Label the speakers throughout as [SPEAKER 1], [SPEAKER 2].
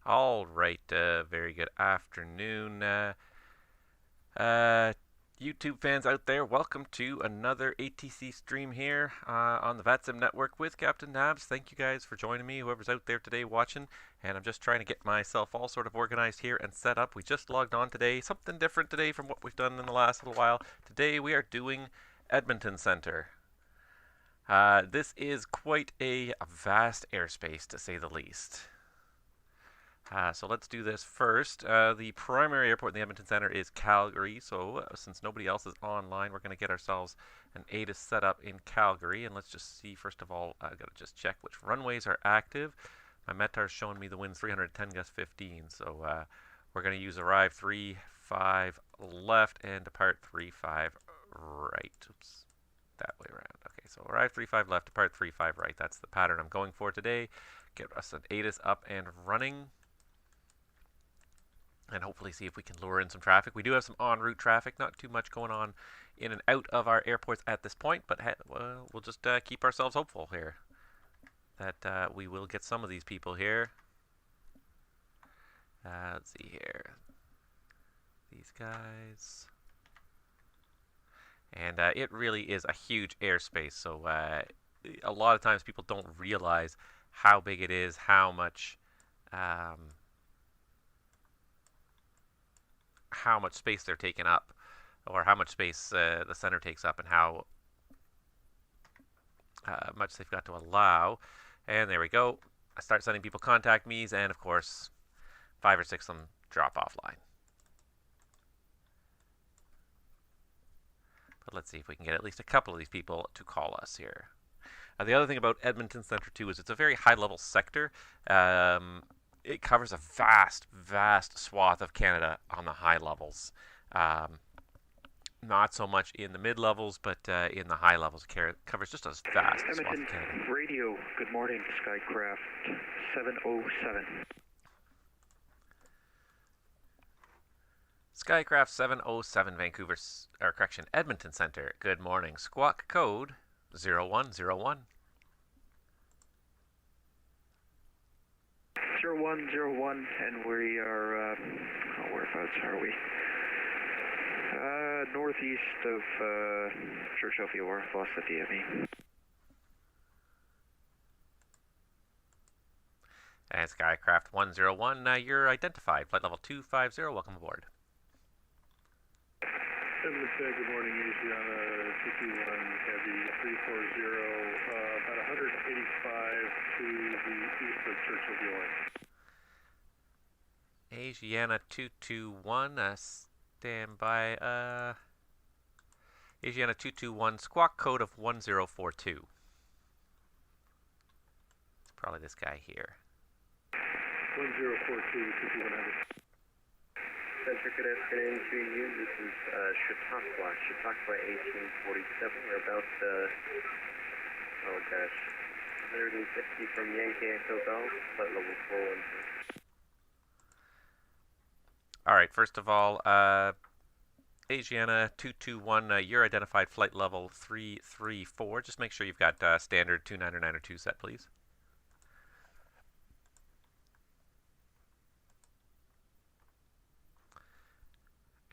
[SPEAKER 1] All right, very good afternoon, uh, YouTube fans out there. Welcome to another ATC stream here on the VATSIM network with Captain Nabs. Thank you guys for joining me, whoever's out there today watching. And I'm just trying to get myself all sort of organized here and set up. We just logged on today, something different today from what we've done in the last little while. Today we are doing Edmonton Center. This is quite a vast airspace, to say the least. So let's do this first. The primary airport in the Edmonton Center is Calgary. So since nobody else is online, we're going to get ourselves an ATIS set up in Calgary. And let's just see, first of all, I've got to just check which runways are active. My METAR is showing me the wind's 310 gust 15. So we're going to use arrive 35 left and depart 35 right. Oops, that way around. Okay, so arrive 35 left, depart 35 right. That's the pattern I'm going for today. Get us an ATIS up and running, and hopefully see if we can lure in some traffic. We do have some en route traffic, not too much going on in and out of our airports at this point, but we'll just keep ourselves hopeful here that we will get some of these people here. Let's see here. These guys. And it really is a huge airspace, so a lot of times people don't realize how big it is, how much space they're taking up, or how much space the center takes up, and how much they've got to allow. And there we go. I start sending people contact me's, and of course 5 or 6 of them drop offline. But let's see if we can get at least a couple of these people to call us here. The other thing about Edmonton Center too is it's a very high level sector. It covers a vast swath of Canada on the high levels. Not so much in the mid levels, but in the high levels, it covers just a vast swath of Canada.
[SPEAKER 2] Radio, good morning, Skycraft 707.
[SPEAKER 1] Skycraft 707, Vancouver, or correction, Edmonton Center. Good morning. Squawk code 0101.
[SPEAKER 2] 0101, and we are, whereabouts are we? Northeast of Churchill Field, or lost the DME.
[SPEAKER 1] And Skycraft 101, you're identified. Flight level 250, welcome aboard.
[SPEAKER 3] Edmonton, good morning, Asiana 221, Heavy 340, about 185 to the east of Churchill Field.
[SPEAKER 1] Asiana 221, stand by. Asiana 221, squawk code of 1042. It's probably this guy here.
[SPEAKER 3] 1042, 22100.
[SPEAKER 4] Center, good afternoon to you. This is Chautauqua 1847. We're about, 150 from Yankee Echo Golf, flight level 412.
[SPEAKER 1] All right, first of all, Asiana 221, you're identified flight level 334. Just make sure you've got standard 29902 set, please.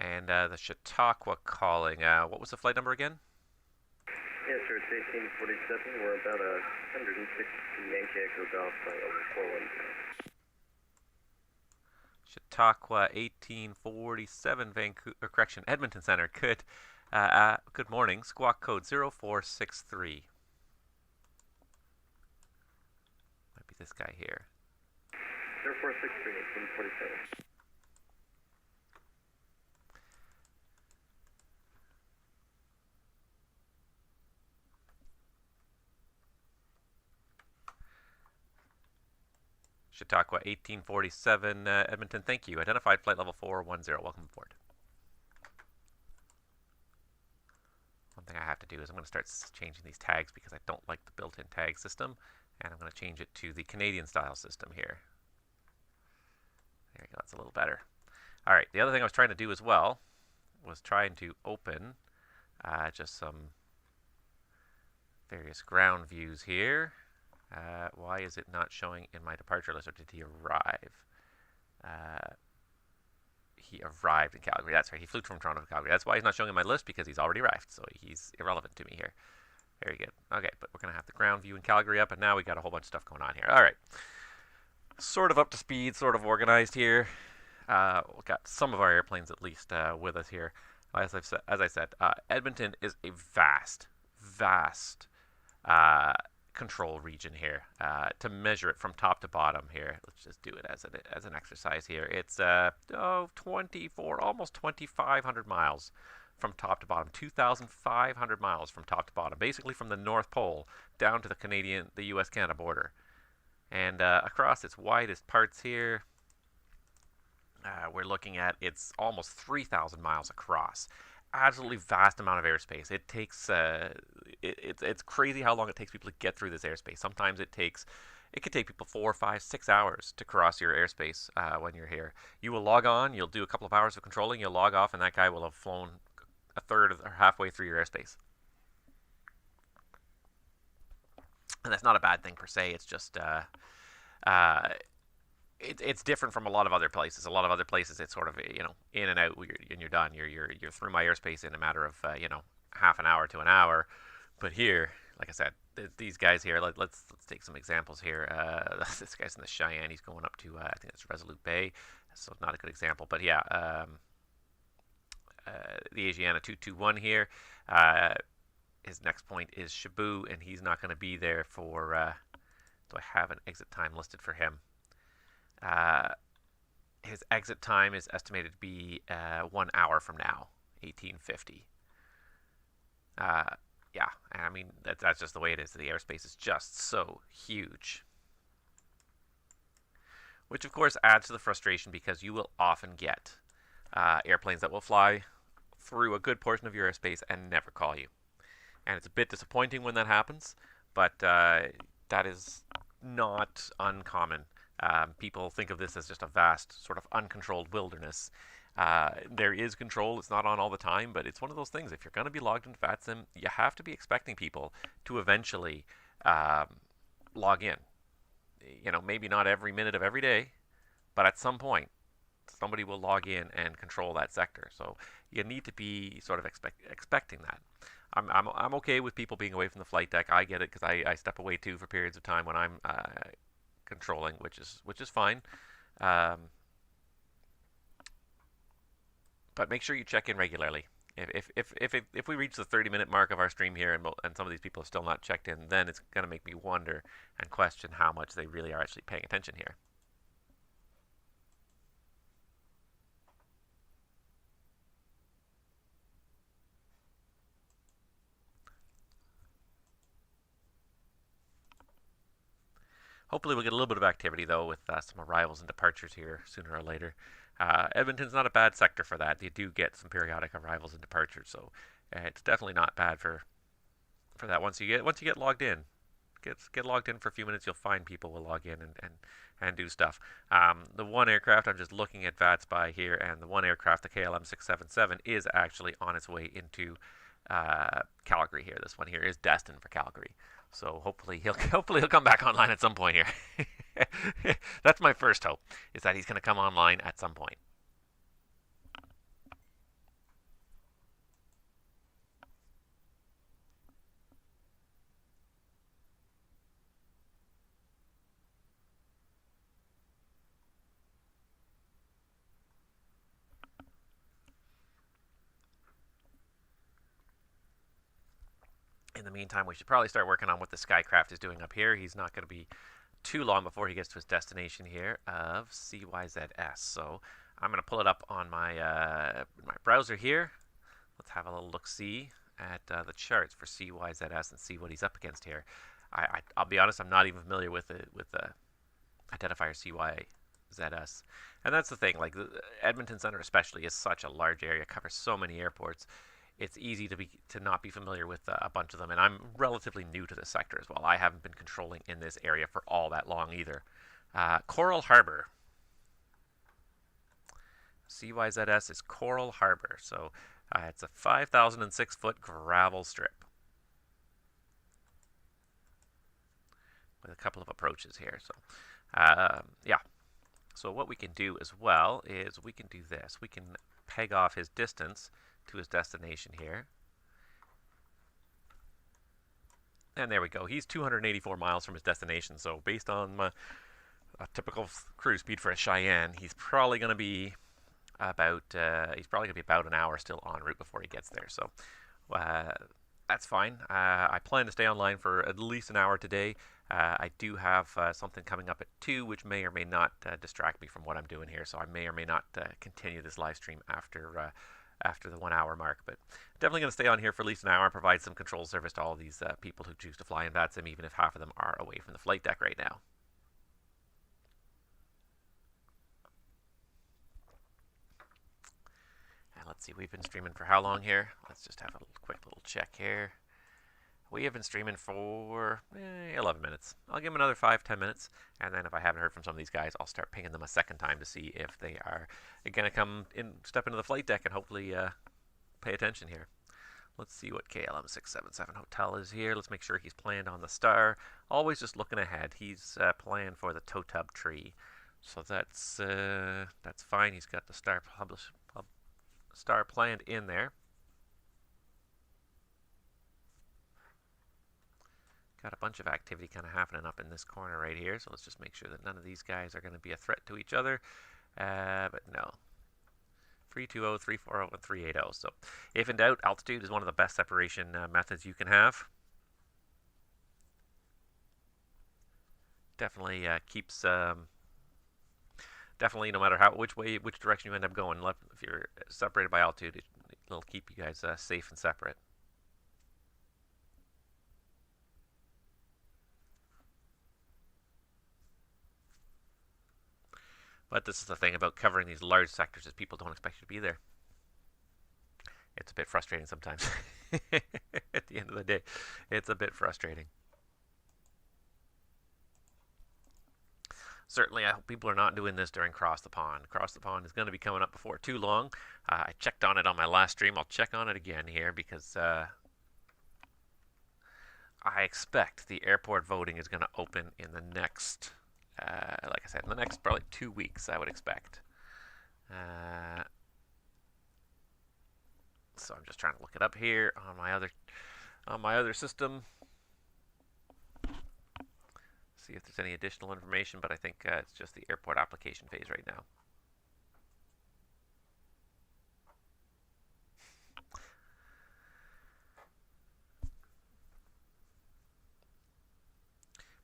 [SPEAKER 1] And the Chautauqua calling. What was the flight number again?
[SPEAKER 4] Yes, sir, it's 1847. We're about 160 from Yankee Echo Golf, flight level 412.
[SPEAKER 1] Chautauqua 1847, Vancouver, correction, Edmonton Center. Good morning. Squawk code 0463. Might be this guy here.
[SPEAKER 4] 0463, 1847.
[SPEAKER 1] Chautauqua 1847, Edmonton, thank you. Identified flight level 410, welcome aboard. One thing I have to do is I'm going to start changing these tags because I don't like the built-in tag system, and I'm going to change it to the Canadian style system here. There you go, that's a little better. All right, the other thing I was trying to do as well was trying to open just some various ground views here. Why is it not showing in my departure list, or did he arrive? he arrived in Calgary. That's right. He flew from Toronto to Calgary. That's why he's not showing in my list, because he's already arrived. So he's irrelevant to me here. Very good. Okay, but we're going to have the ground view in Calgary up, and now we got a whole bunch of stuff going on here. All right. Sort of up to speed, sort of organized here. We've got some of our airplanes at least with us here. As I said, Edmonton is a vast control region here. To measure it from top to bottom here, let's just do it as an exercise here. It's 24, almost 2,500 miles from top to bottom, 2,500 miles from top to bottom, basically from the North Pole down to the U.S.-Canada border. And across its widest parts here, we're looking at it's almost 3,000 miles across. Absolutely vast amount of airspace. It takes it's crazy how long it takes people to get through this airspace. Sometimes it could take people 4, 5, 6 hours to cross your airspace when you're here. You will log on, you'll do a couple of hours of controlling, you'll log off, and that guy will have flown a third or halfway through your airspace. And that's not a bad thing per se. It's just it's different from a lot of other places. A lot of other places, it's sort of in and out, and you're done. You're through my airspace in a matter of half an hour to an hour. But here, like I said, these guys here. Let's take some examples here. This guy's in the Cheyenne. He's going up to I think it's Resolute Bay, so not a good example. But yeah, the Asiana 221 here. His next point is Cebu, and he's not going to be there for. Do I have an exit time listed for him? His exit time is estimated to be 1 hour from now, 1850. Yeah, I mean, that's just the way it is. The airspace is just so huge. Which, of course, adds to the frustration, because you will often get airplanes that will fly through a good portion of your airspace and never call you. And it's a bit disappointing when that happens, but that is not uncommon. People think of this as just a vast, sort of uncontrolled wilderness. There is control. It's not on all the time, but it's one of those things. If you're going to be logged into VATSIM, you have to be expecting people to eventually log in. Maybe not every minute of every day, but at some point, somebody will log in and control that sector. So you need to be sort of expecting that. I'm okay with people being away from the flight deck. I get it, because I step away too for periods of time when I'm controlling, which is fine. But make sure you check in regularly. If we reach the 30-minute mark of our stream here, and some of these people have still not checked in, then it's going to make me wonder and question how much they really are actually paying attention here. Hopefully we'll get a little bit of activity, though, with some arrivals and departures here sooner or later. Edmonton's not a bad sector for that. You do get some periodic arrivals and departures, so it's definitely not bad for that. Once you get logged in, get logged in for a few minutes, you'll find people will log in and do stuff. The one aircraft, I'm just looking at VATSPY here, and the one aircraft, the KLM 677, is actually on its way into Calgary here. This one here is destined for Calgary. So hopefully he'll come back online at some point here. That's my first hope, is that he's going to come online at some point. In the meantime, we should probably start working on what the Skycraft is doing up here. He's not going to be too long before he gets to his destination here of CYZS. So I'm going to pull it up on my my browser here. Let's have a little look-see at the charts for CYZS and see what he's up against here. I'll be honest, I'm not even familiar with the identifier CYZS. And that's the thing, like Edmonton Center especially is such a large area, covers so many airports. It's easy to not be familiar with a bunch of them, and I'm relatively new to this sector as well. I haven't been controlling in this area for all that long either. Coral Harbor. CYZS is Coral Harbor, so it's a 5,006-foot gravel strip with a couple of approaches here. So, yeah. So what we can do as well is we can do this. We can peg off his distance to his destination here. And there we go. He's 284 miles from his destination. So based on a typical cruise speed for a Cheyenne, he's probably going to be about an hour still en route before he gets there. So that's fine. I plan to stay online for at least an hour today. I do have something coming up at 2, which may or may not distract me from what I'm doing here. So I may or may not continue this live stream after the 1 hour mark. But definitely going to stay on here for at least an hour and provide some control service to all these people who choose to fly in VATSIM, even if half of them are away from the flight deck right now. And let's see, we've been streaming for how long here? Let's just have a quick little check here. We have been streaming for 11 minutes. I'll give them another 5-10 minutes, and then if I haven't heard from some of these guys, I'll start pinging them a second time to see if they are going to come in, step into the flight deck, and hopefully pay attention here. Let's see what KLM 677 Hotel is here. Let's make sure he's planned on the star. Always just looking ahead. He's planned for the tow tub tree, so that's fine. He's got the star planned in there. Got a bunch of activity kind of happening up in this corner right here, so let's just make sure that none of these guys are going to be a threat to each other. But no. 320, 340, and 380. So if in doubt, altitude is one of the best separation methods you can have. Definitely keeps... definitely, no matter which direction you end up going, if you're separated by altitude, it'll keep you guys safe and separate. But this is the thing about covering these large sectors, is people don't expect you to be there. It's a bit frustrating sometimes. At the end of the day, it's a bit frustrating. Certainly, I hope people are not doing this during Cross the Pond. Cross the Pond is going to be coming up before too long. I checked on it on my last stream. I'll check on it again here because I expect the airport voting is going to open in the next... like I said, in the next probably 2 weeks, I would expect. So I'm just trying to look it up here on my other system. See if there's any additional information, but I think it's just the airport application phase right now.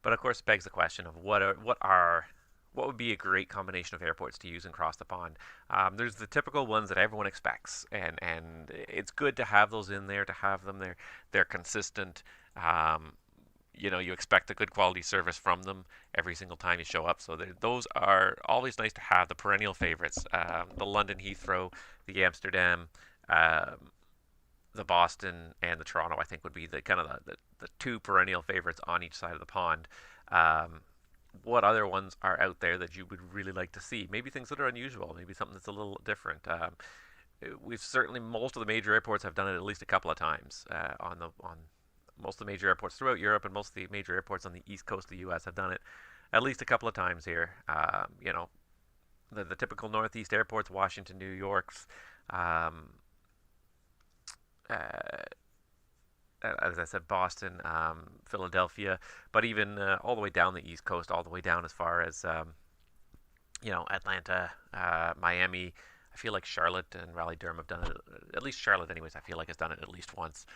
[SPEAKER 1] But of course, it begs the question of what would be a great combination of airports to use and cross the pond. There's the typical ones that everyone expects, and it's good to have those in there, to have them there. They're consistent. You know, you expect a good quality service from them every single time you show up. So those are always nice to have. The perennial favorites, the London Heathrow, the Amsterdam, the Boston, and the Toronto, I think would be the kind of the two perennial favorites on each side of the pond. What other ones are out there that you would really like to see? Maybe things that are unusual, maybe something that's a little different. Most of the major airports have done it at least a couple of times. On most of the major airports throughout Europe, and most of the major airports on the east coast of the U.S. have done it at least a couple of times here. You know, the typical Northeast airports, Washington, New York's, as I said, Boston, Philadelphia, but even all the way down the East Coast, all the way down as far as, you know, Atlanta, Miami. I feel like Charlotte and Raleigh-Durham have done it, at least Charlotte anyways, I feel like has done it at least once.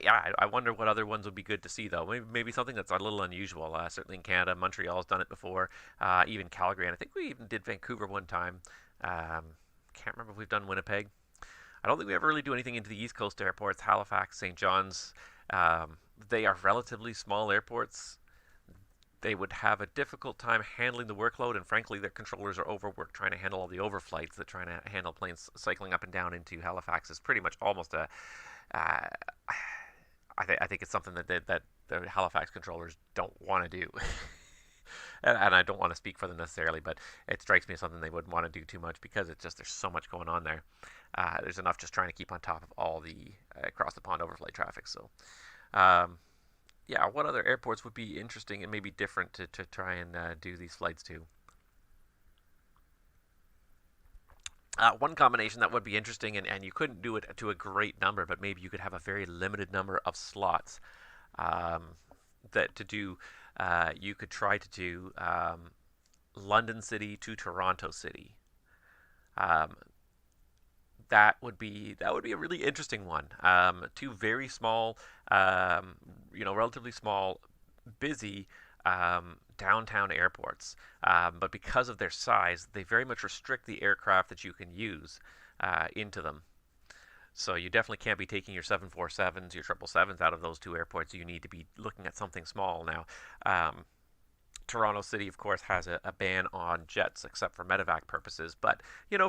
[SPEAKER 1] Yeah, I wonder what other ones would be good to see, though. Maybe something that's a little unusual. Certainly in Canada, Montreal's done it before, even Calgary, and I think we even did Vancouver one time. Can't remember if we've done Winnipeg. I don't think we ever really do anything into the East Coast airports, Halifax, St. John's. They are relatively small airports. They would have a difficult time handling the workload, and frankly, their controllers are overworked trying to handle all the overflights. They're trying to handle planes cycling up and down into Halifax is pretty much almost a... I think it's something that the Halifax controllers don't want to do. And I don't want to speak for them necessarily, but it strikes me as something they wouldn't want to do too much because it's just there's so much going on there. There's enough just trying to keep on top of all the across the pond overflight traffic. So yeah, what other airports would be interesting and maybe different to try and do these flights to? One combination that would be interesting, and you couldn't do it to a great number, but maybe you could have a very limited number of slots um, that to do. You could try to do London City to Toronto City. Um, that would be a really interesting one. Two very small, relatively small, busy downtown airports, but because of their size, they very much restrict the aircraft that you can use into them. So you definitely can't be taking your 747s, your 777s out of those two airports. You need to be looking at something small now. Toronto City, of course, has a ban on jets except for medevac purposes. But,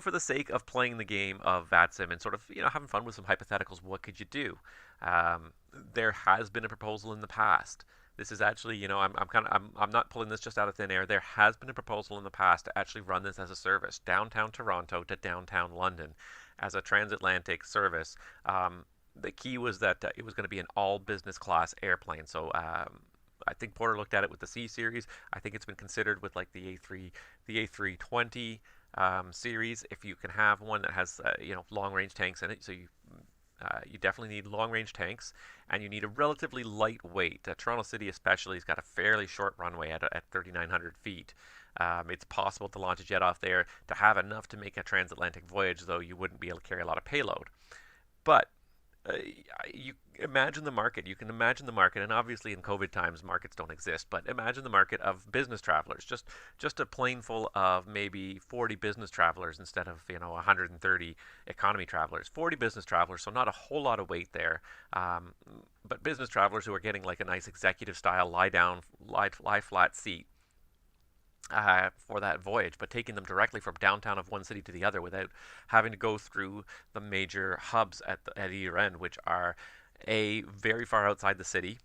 [SPEAKER 1] for the sake of playing the game of VATSIM and sort of, having fun with some hypotheticals, what could you do? There has been a proposal in the past. This is actually, I'm not pulling this just out of thin air. There has been a proposal in the past to actually run this as a service, downtown Toronto to downtown London, as a transatlantic service. The key was that it was going to be an all business class airplane. So I think Porter looked at it with the C series. I think it's been considered with like the A320 series. If you can have one that has long range tanks in it, so you definitely need long range tanks, and you need a relatively lightweight. Toronto City especially has got a fairly short runway at 3,900 feet. It's possible to launch a jet off there to have enough to make a transatlantic voyage, though you wouldn't be able to carry a lot of payload. But you imagine the market. You can imagine the market, and obviously in COVID times, markets don't exist. But imagine the market of business travelers. Just a plane full of maybe 40 business travelers instead of 130 economy travelers. 40 business travelers, so not a whole lot of weight there. But business travelers who are getting like a nice executive style lie flat seat. For that voyage, but taking them directly from downtown of one city to the other without having to go through the major hubs at either end, which are very far outside the city.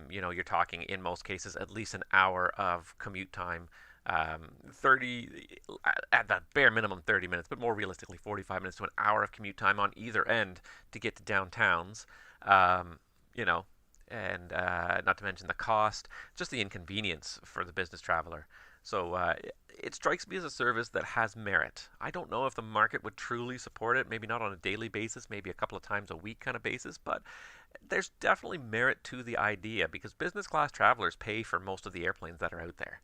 [SPEAKER 1] You're talking in most cases at least an hour of commute time. 30 at the bare minimum 30 minutes, but more realistically 45 minutes to an hour of commute time on either end to get to downtowns. And not to mention the cost, just the inconvenience for the business traveler. So it strikes me as a service that has merit. I don't know if the market would truly support it, maybe not on a daily basis, maybe a couple of times a week kind of basis, but there's definitely merit to the idea because business class travelers pay for most of the airplanes that are out there.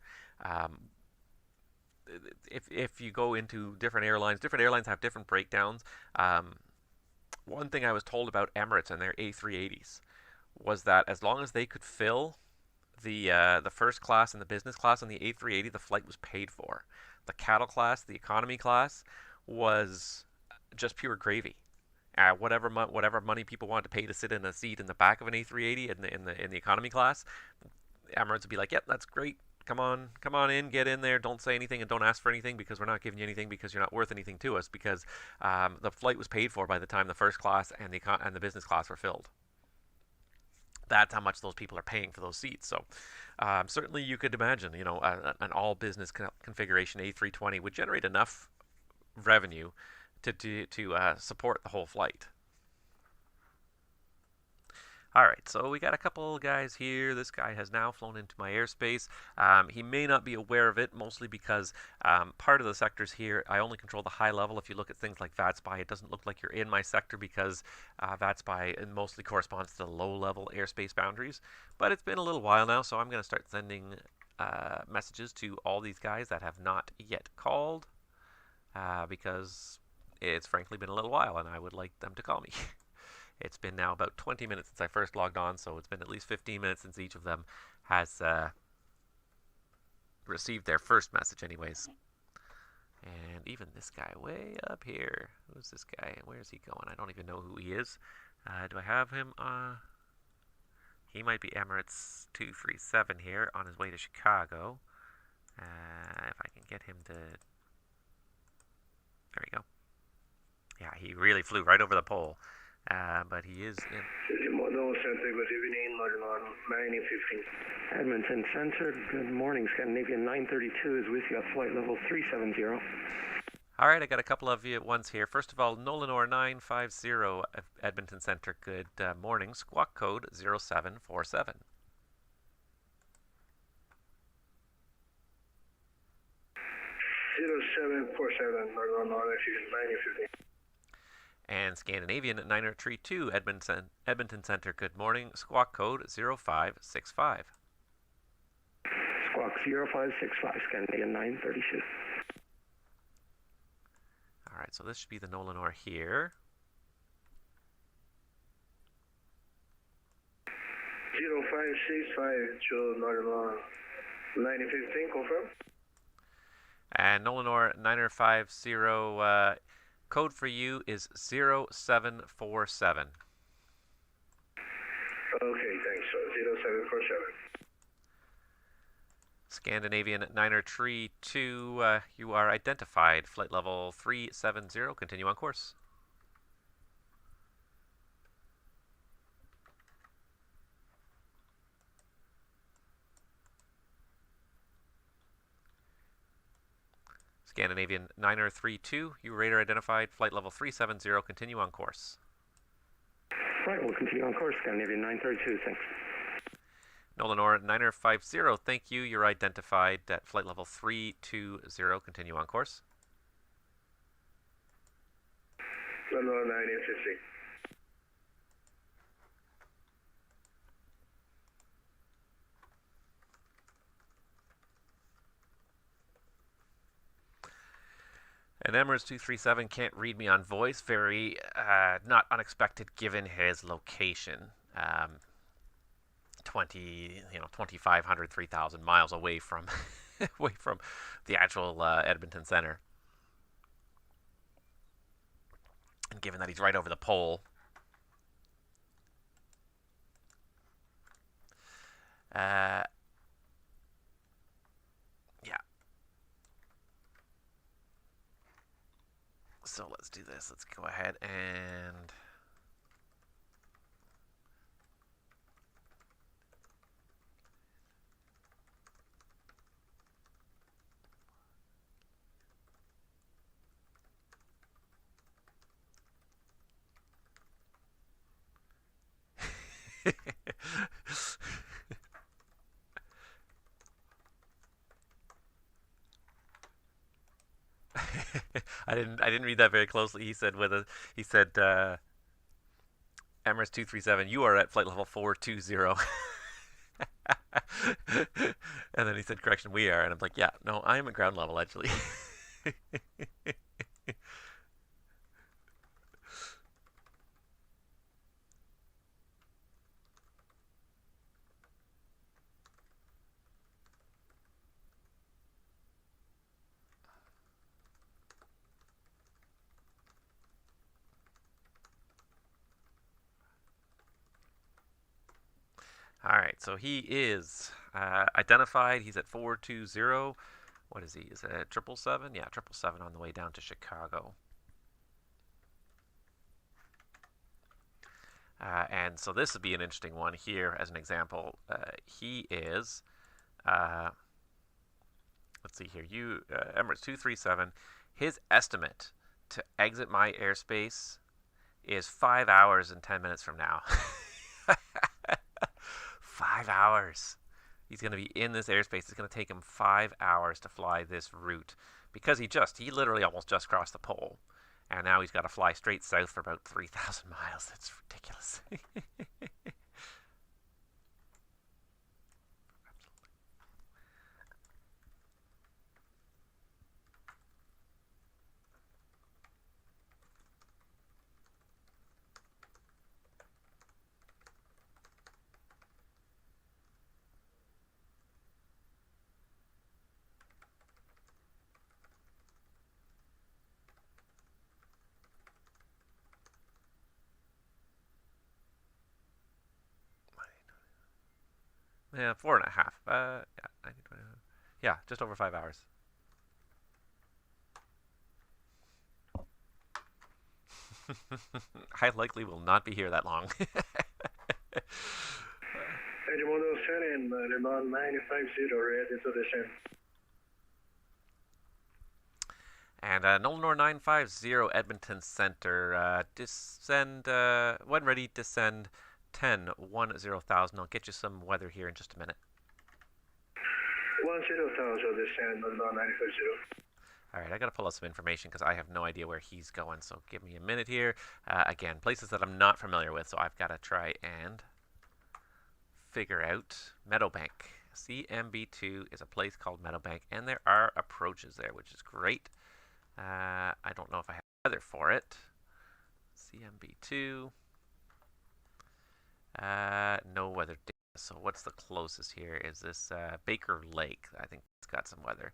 [SPEAKER 1] If you go into different airlines have different breakdowns. One thing I was told about Emirates and their A380s was that as long as they could fill the first class and the business class on the A380, the flight was paid for. The cattle class, the economy class, was just pure gravy. Whatever money people wanted to pay to sit in a seat in the back of an A380 in the economy class, Emirates would be like, "Yep, that's great. Come on in, get in there. Don't say anything and don't ask for anything because we're not giving you anything because you're not worth anything to us because the flight was paid for by the time the first class and the business class were filled." That's how much those people are paying for those seats. So certainly you could imagine, an all business configuration A320 would generate enough revenue to support the whole flight. All right, so we got a couple guys here. This guy has now flown into my airspace. He may not be aware of it, mostly because part of the sectors here, I only control the high level. If you look at things like VATSPY, it doesn't look like you're in my sector because VATSPY mostly corresponds to the low-level airspace boundaries. But it's been a little while now, so I'm going to start sending messages to all these guys that have not yet called because it's frankly been a little while, and I would like them to call me. It's been now about 20 minutes since I first logged on, so it's been at least 15 minutes since each of them has received their first message anyways. And even this guy way up here. Who's this guy? Where's he going? I don't even know who he is. Do I have him? He might be Emirates 237 here on his way to Chicago. If I can get him to... There we go. Yeah, he really flew right over the pole. But he is in...
[SPEAKER 2] Edmonton Center, good morning. Scandinavian 932 is with you at flight level 370.
[SPEAKER 1] All right, I got a couple of you at once here. First of all, Nolanor 950 Edmonton Center, good morning. Squawk code 0747.
[SPEAKER 2] 0747, Northern 9015.
[SPEAKER 1] And Scandinavian at 9032, Edmonton Center, good morning. Squawk code 0565.
[SPEAKER 2] Squawk 0565, Scandinavian 932.
[SPEAKER 1] All right, so this should be the Nolanor here.
[SPEAKER 2] 0565 to Northern 9015, confirm.
[SPEAKER 1] And Nolanor 9050, code for you is 0747.
[SPEAKER 2] Okay, thanks. 0747.
[SPEAKER 1] Scandinavian 9032, you are identified. Flight level 370, continue on course. Scandinavian 9032, you radar identified. Flight level 370, continue on course.
[SPEAKER 2] Right, we'll continue on course. Scandinavian 932, thanks.
[SPEAKER 1] Nolanor 9050, thank you. You're identified at flight level 320, continue on course.
[SPEAKER 2] Nolanor 9050.
[SPEAKER 1] And Emirates 237 can't read me on voice. Very not unexpected given his location. 2,500, 3,000 miles away from away from the actual Edmonton Center. And given that he's right over the pole, yeah. So let's do this. Let's go ahead and I didn't read that very closely. He said Emirates 237, you are at flight level 420. And then he said, correction, we are. And I'm like, yeah, no, I am at ground level actually. All right, so he is identified. He's at 420. What is he? Is it 777? Yeah, 777 on the way down to Chicago. And so this would be an interesting one here as an example. He is, let's see here, Emirates 237, his estimate to exit my airspace is 5 hours and 10 minutes from now. 5 hours. He's going to be in this airspace. It's going to take him 5 hours to fly this route because he literally almost just crossed the pole. And now he's got to fly straight south for about 3,000 miles. That's ridiculous. Yeah, 4.5. Yeah, just over 5 hours. I likely will not be here that long.
[SPEAKER 2] Edmonton Center and Lebanon 950 ready to descend.
[SPEAKER 1] And Nolanor 950, Edmonton Center, descend, when ready, descend 10,000. I'll get you some weather here in just a minute.
[SPEAKER 2] 10,000 descend, Lebanon 950.
[SPEAKER 1] All right, I got to pull up some information because I have no idea where he's going. So give me a minute here. Again, places that I'm not familiar with, so I've got to try and figure out Meadowbank. CMB2 is a place called Meadowbank, and there are approaches there, which is great. I don't know if I have weather for it. CMB2. No weather data. So what's the closest here? Is this Baker Lake? I think it's got some weather.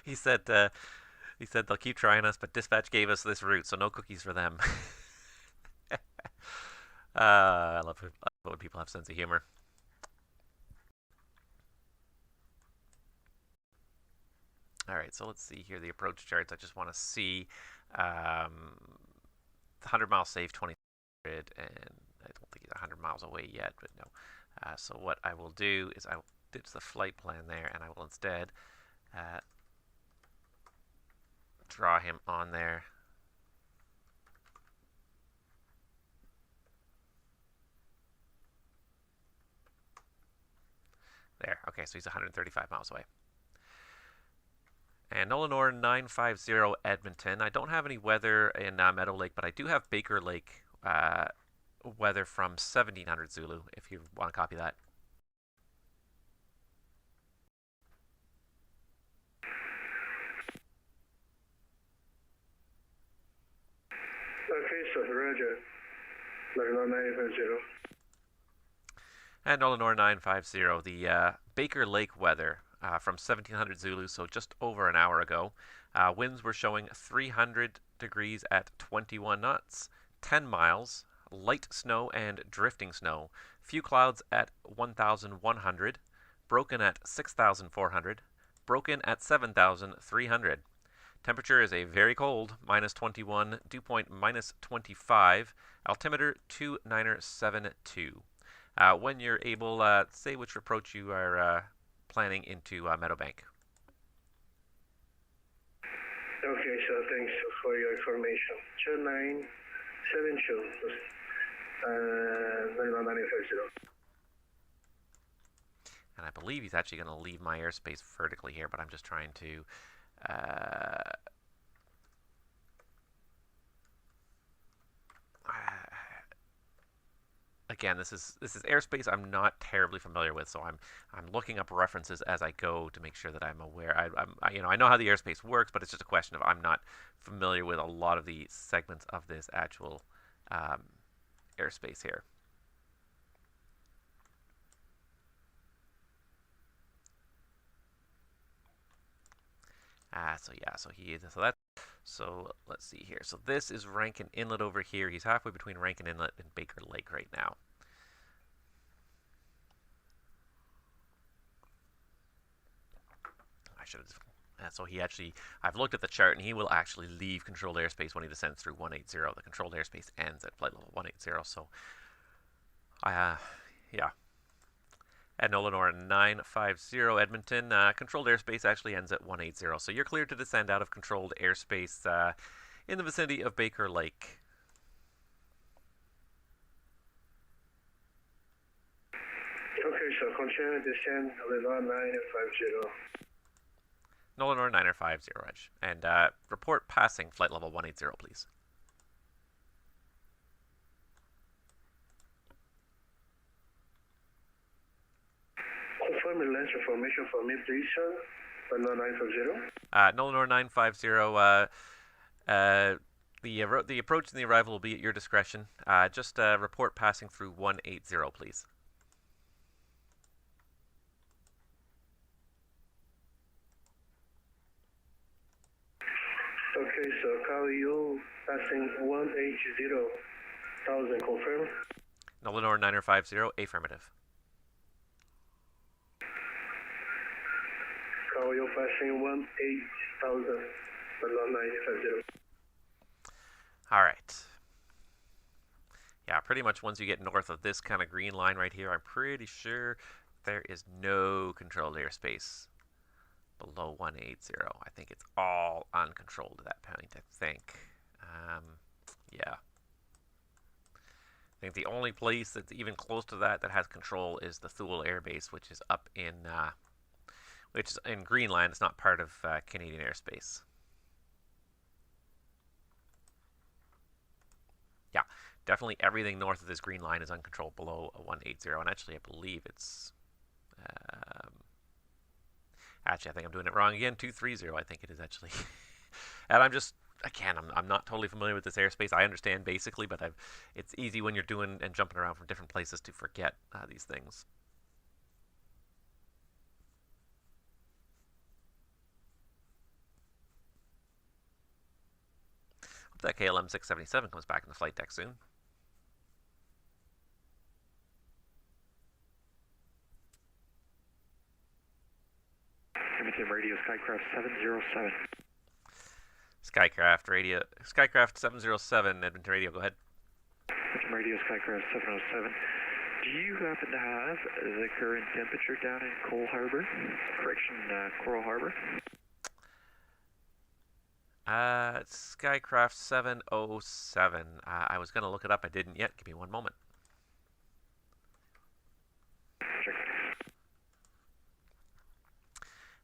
[SPEAKER 1] he said they'll keep trying us, but dispatch gave us this route, so no cookies for them. I love when people have sense of humor. All right, so let's see here the approach charts. I just want to see 100 miles safe, 2000, and I don't think he's 100 miles away yet, but no. So what I will do is I will ditch the flight plan there, and I will instead draw him on there. There. Okay, so he's 135 miles away. And Nolanor 950 Edmonton. I don't have any weather in Meadow Lake, but I do have Baker Lake weather from 1700 Zulu, if you want to copy that.
[SPEAKER 3] Okay, so Roger. Nolanor 950.
[SPEAKER 1] And Nolanor 950, the Baker Lake weather from 1700 Zulu, so just over an hour ago. Winds were showing 300 degrees at 21 knots, 10 miles, light snow and drifting snow, few clouds at 1,100, broken at 6,400, broken at 7,300. Temperature is a very cold, -21, dew point -25, altimeter 2972. When you're able, say which approach you are planning into Meadowbank.
[SPEAKER 3] Okay, so thanks for your information. 2972, Nolanor 950.
[SPEAKER 1] And I believe he's actually going to leave my airspace vertically here, but I'm just trying to again, this is airspace I'm not terribly familiar with, so I'm looking up references as I go to make sure that I'm aware. I know how the airspace works, but it's just a question of I'm not familiar with a lot of the segments of this actual airspace here. So let's see here. So this is Rankin Inlet over here. He's halfway between Rankin Inlet and Baker Lake right now. I should have. So he actually, I've looked at the chart, and he will actually leave controlled airspace when he descends through 180. The controlled airspace ends at flight level 180. So, yeah. At Nolanor 950 Edmonton, controlled airspace actually ends at 180. So you're cleared to descend out of controlled airspace in the vicinity of Baker Lake.
[SPEAKER 3] Okay, so continue descend Nolanor 950.
[SPEAKER 1] Nolanor 950 Edge. And report passing flight level 180, please.
[SPEAKER 3] Confirm the launch information for me, please, sir. Nolanor 950.
[SPEAKER 1] Nolanor 950. The approach and the arrival will be at your discretion. Just report passing through 180, please.
[SPEAKER 3] Okay, so call you passing 180,000, confirm.
[SPEAKER 1] Nolanor 950, affirmative.
[SPEAKER 3] Call you passing 180,000, Nolanor 950.
[SPEAKER 1] All right. Yeah, pretty much once you get north of this kind of green line right here, I'm pretty sure there is no controlled airspace below 180. I think it's all uncontrolled at that point, I think. Yeah. I think the only place that's even close to that that has control is the Thule Air Base, which is up in Greenland. It's not part of Canadian airspace. Yeah, definitely everything north of this green line is uncontrolled below a 180, and actually I believe it's actually, I think I'm doing it wrong again. 230, I think it is actually. And I'm not totally familiar with this airspace. I understand basically, but it's easy when you're doing and jumping around from different places to forget these things. Hope that KLM 677 comes back in the flight deck soon.
[SPEAKER 2] Edmonton radio, Skycraft 707.
[SPEAKER 1] Skycraft 707, Edmonton radio, go ahead.
[SPEAKER 2] Edmonton radio, Skycraft 707. Do you happen to have the current temperature down in Coral Harbor? Coral Harbor?
[SPEAKER 1] Skycraft 707. I was going to look it up. I didn't yet. Give me one moment.
[SPEAKER 2] Check.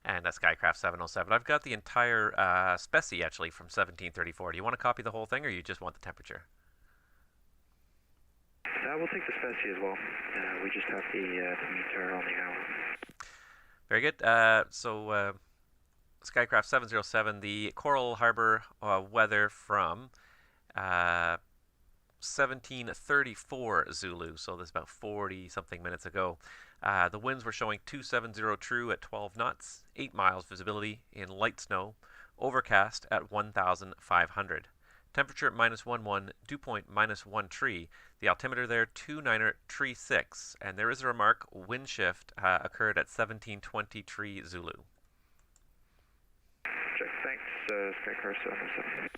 [SPEAKER 1] And Skycraft 707. I've got the entire speci actually from 1734. Do you want to copy the whole thing, or you just want the temperature?
[SPEAKER 2] We'll take the speci as well. We just have the meter on the hour.
[SPEAKER 1] Very good. So Skycraft 707, the Coral Harbor weather from 1734 Zulu. So this is about 40-something minutes ago. The winds were showing 270 true at 12 knots, 8 miles visibility in light snow, overcast at 1,500. Temperature -11, dew point -13. The altimeter there 2936, and there is a remark. Wind shift occurred at 1720 tree Zulu.
[SPEAKER 2] Check. Thanks, Skycraft 707.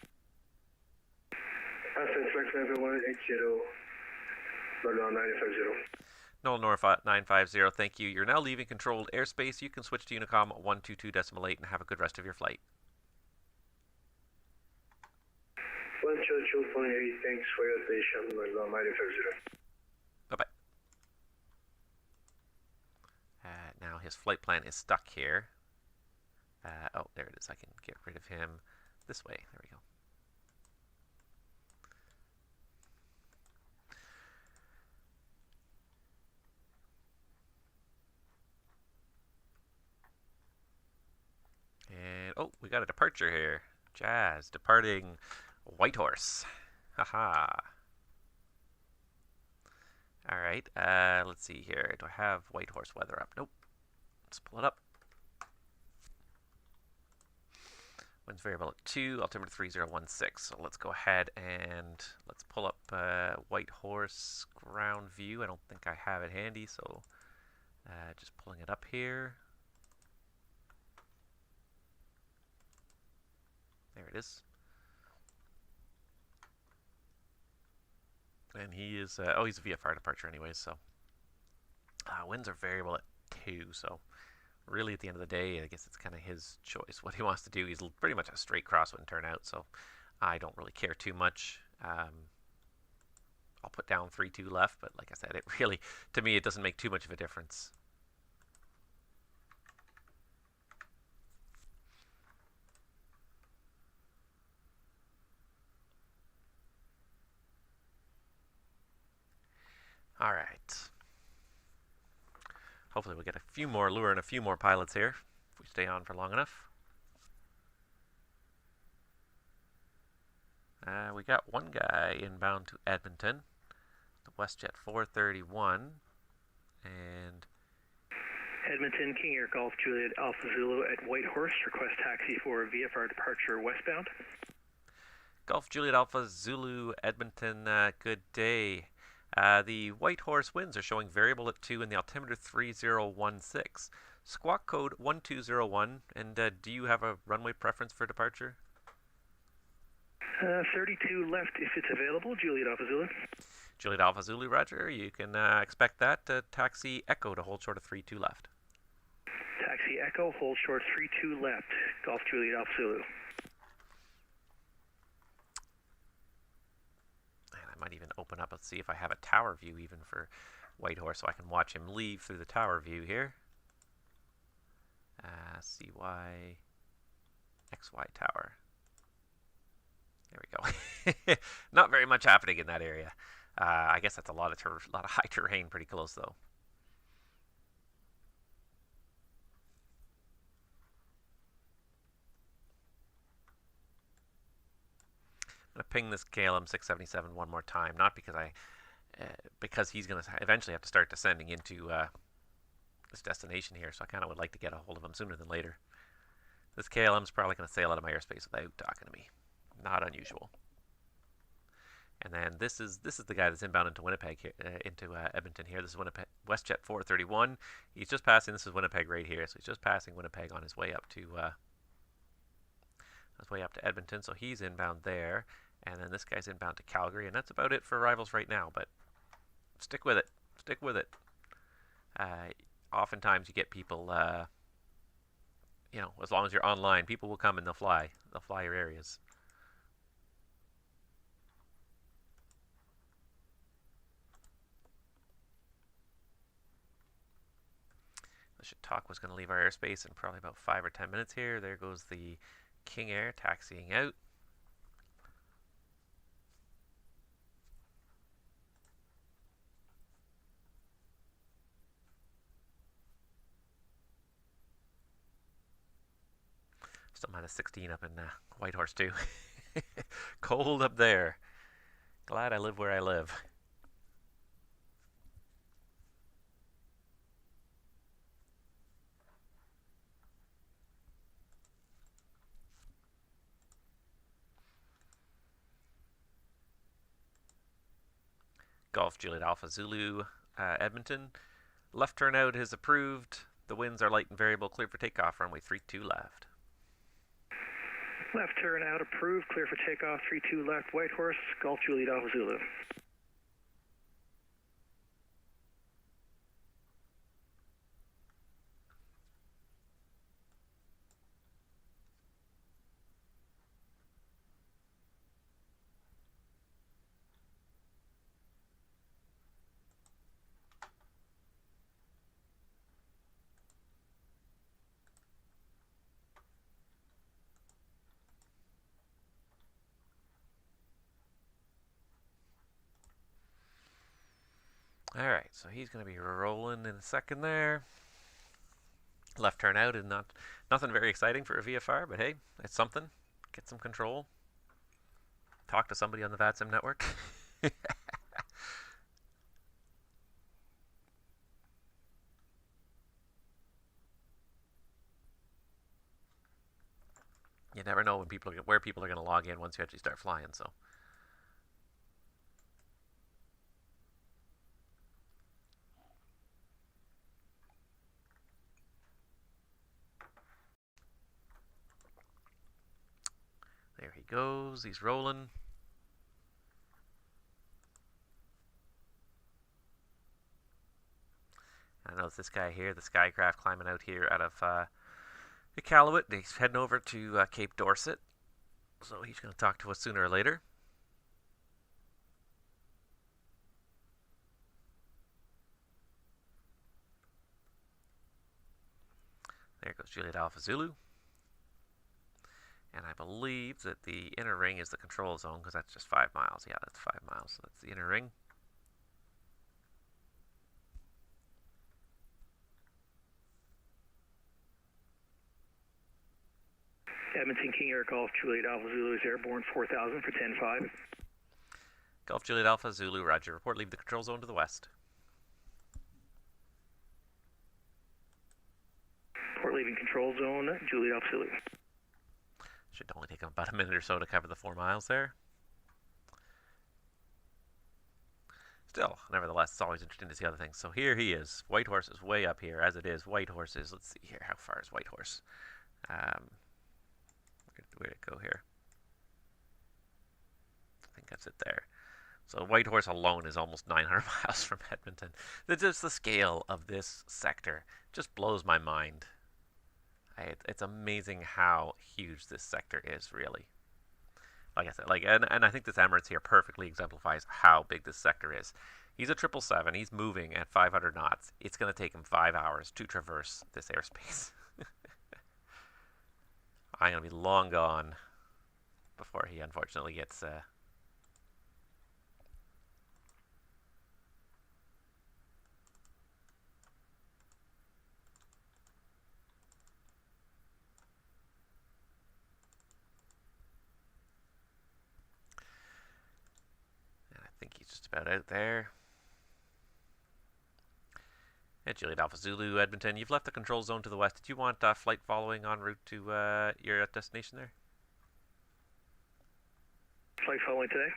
[SPEAKER 3] Select 180, North 950.
[SPEAKER 1] Null North 950, thank you. You're now leaving controlled airspace. You can switch to Unicom 122.8 and have a good rest of your flight.
[SPEAKER 3] 122.8, thanks for your attention, North 950.
[SPEAKER 1] Bye-bye. Now his flight plan is stuck here. Oh, there it is. I can get rid of him this way. There we go. And, oh, we got a departure here. Jazz departing Whitehorse. Haha. Alright, let's see here. Do I have Whitehorse weather up? Nope. Let's pull it up. Winds variable at 2, altimeter 3016. So let's go ahead and let's pull up Whitehorse ground view. I don't think I have it handy, so just pulling it up here. There it is. And he is, oh, he's a VFR departure anyways, so. Winds are variable at 2, so really at the end of the day, I guess it's kind of his choice what he wants to do. He's pretty much a straight crosswind turnout, so I don't really care too much. I'll put down 3-2 left, but like I said, it really, to me, it doesn't make too much of a difference. All right. Hopefully we'll get a few more lure and a few more pilots here if we stay on for long enough. We got one guy inbound to Edmonton, the WestJet 431, and
[SPEAKER 2] Edmonton, King Air Golf Juliet Alpha Zulu at Whitehorse. Request taxi for VFR departure westbound.
[SPEAKER 1] Golf Juliet Alpha Zulu, Edmonton, good day. The Whitehorse winds are showing variable at 2 and the altimeter 3016. Squawk code 1201, and do you have a runway preference for departure?
[SPEAKER 2] 32 left if it's available, Juliet Alpha Zulu.
[SPEAKER 1] Juliet Alpha Zulu, roger. You can expect that. Taxi Echo to hold short of 32 left.
[SPEAKER 2] Taxi Echo, hold short 32 left, Golf Juliet Alpha Zulu.
[SPEAKER 1] And I might even open open up. Let's see if I have a tower view even for Whitehorse, so I can watch him leave through the tower view here. CY XY tower. There we go. Not very much happening in that area. I guess that's a lot of high terrain, pretty close though. I'm gonna ping this KLM 677 one more time, not because he's gonna eventually have to start descending into this destination here, so I kind of would like to get a hold of him sooner than later. This KLM's probably gonna sail out of my airspace without talking to me. Not unusual. And then this is the guy that's inbound into Winnipeg here, into Edmonton here. This is Winnipeg WestJet 431. He's just passing. This is Winnipeg right here, so he's just passing Winnipeg on his way up to Edmonton. So he's inbound there, and then this guy's inbound to Calgary, and that's about it for arrivals right now. But stick with it. Stick with it. Oftentimes you get people, you know, as long as you're online, people will come and they'll fly. They'll fly your areas. The Chautauqua was going to leave our airspace in probably about 5 or 10 minutes here. There goes the King Air taxiing out. Still -16 up in Whitehorse too. Cold up there. Glad I live where I live. Golf Juliet Alpha Zulu, Edmonton. Left turnout is approved. The winds are light and variable. Clear for takeoff. Runway 32 left.
[SPEAKER 2] Left turn out approved. Clear for takeoff. 32 left. Whitehorse. Golf Juliet Alpha Zulu.
[SPEAKER 1] Alright, so he's going to be rolling in a second there. Left turn out is nothing very exciting for a VFR, but hey, it's something. Get some control. Talk to somebody on the VATSIM network. You never know where people are going to log in once you actually start flying, so. There he goes. He's rolling. I know it's this guy here, the Skycraft climbing out here out of Iqaluit. He's heading over to Cape Dorset. So he's going to talk to us sooner or later. There goes Juliet Alpha Zulu. And I believe that the inner ring is the control zone, because that's just 5 miles. Yeah, that's 5 miles. So that's the inner ring.
[SPEAKER 2] Edmonton King Air Golf Juliet Alpha Zulu is airborne 4000 for 10-5.
[SPEAKER 1] Golf Juliet Alpha Zulu, roger. Report, leave the control zone to the west.
[SPEAKER 2] Report leaving control zone, Juliet Alpha Zulu.
[SPEAKER 1] Should only take him about a minute or so to cover the 4 miles there. Still, nevertheless, it's always interesting to see other things. So here he is. Whitehorse is way up here, as it is. Whitehorse is, let's see here, how far is Whitehorse? Where'd it go here? I think that's it there. So Whitehorse alone is almost 900 miles from Edmonton. Just the scale of this sector just blows my mind. It's amazing how huge this sector is, really. like I said, and I think this Emirates here perfectly exemplifies how big this sector is. He's a 777. He's moving at 500 knots. It's going to take him 5 hours to traverse this airspace. I'm going to be long gone before he unfortunately gets... I think he's just about out there. And Juliet Alpha Zulu, Edmonton, you've left the control zone to the west. Did you want flight following en route to your destination there?
[SPEAKER 2] Flight following today?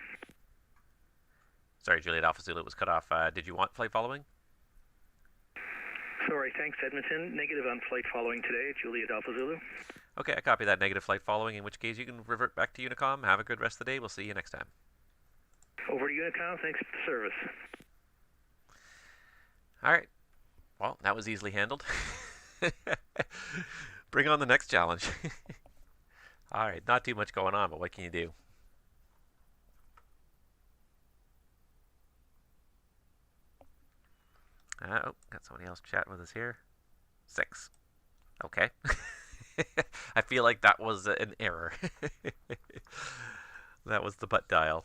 [SPEAKER 1] Sorry, Juliet Alpha Zulu was cut off. Did you want flight following?
[SPEAKER 2] Sorry, thanks, Edmonton. Negative on flight following today, Juliet Alpha Zulu.
[SPEAKER 1] Okay, I copy that, negative flight following, in which case you can revert back to Unicom. Have a good rest of the day. We'll see you next time.
[SPEAKER 2] Over to Unicom. Thanks for the service.
[SPEAKER 1] All right. Well, that was easily handled. Bring on the next challenge. All right, not too much going on, but what can you do? Oh, got somebody else chatting with us here. 6. Okay. I feel like that was an error. That was the butt dial.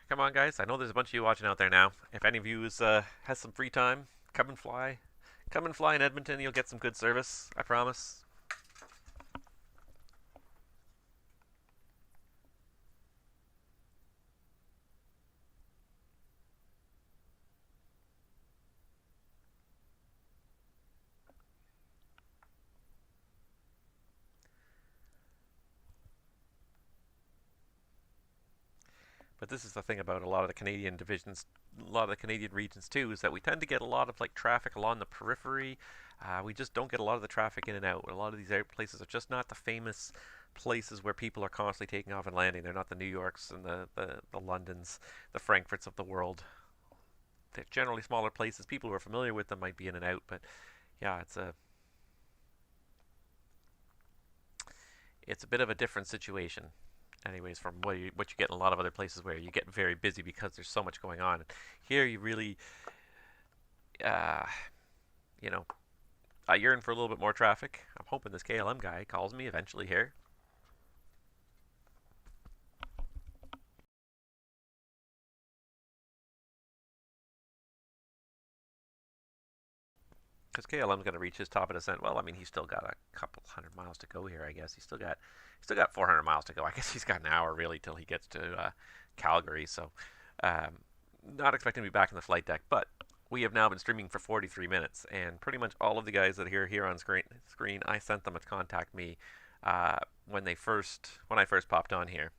[SPEAKER 1] Come on, guys. I know there's a bunch of you watching out there now. If any of you has some free time, come and fly. Come and fly in Edmonton. You'll get some good service. I promise. But this is the thing about a lot of the Canadian divisions, a lot of the Canadian regions too, is that we tend to get a lot of like traffic along the periphery. We just don't get a lot of the traffic in and out. A lot of these places are just not the famous places where people are constantly taking off and landing. They're not the New Yorks and the Londons, the Frankfurts of the world. They're generally smaller places. People who are familiar with them might be in and out, but yeah, it's a bit of a different situation. Anyways, from what you get in a lot of other places where you get very busy because there's so much going on. Here you really, you know, I yearn for a little bit more traffic. I'm hoping this KLM guy calls me eventually here. Because KLM's going to reach his top of descent. Well, I mean, he's still got a couple 100 miles to go here, I guess. He's still got 400 miles to go. I guess he's got an hour, really, till he gets to Calgary. So, not expecting to be back in the flight deck. But we have now been streaming for 43 minutes. And pretty much all of the guys that are here on screen, I sent them to contact me when I first popped on here.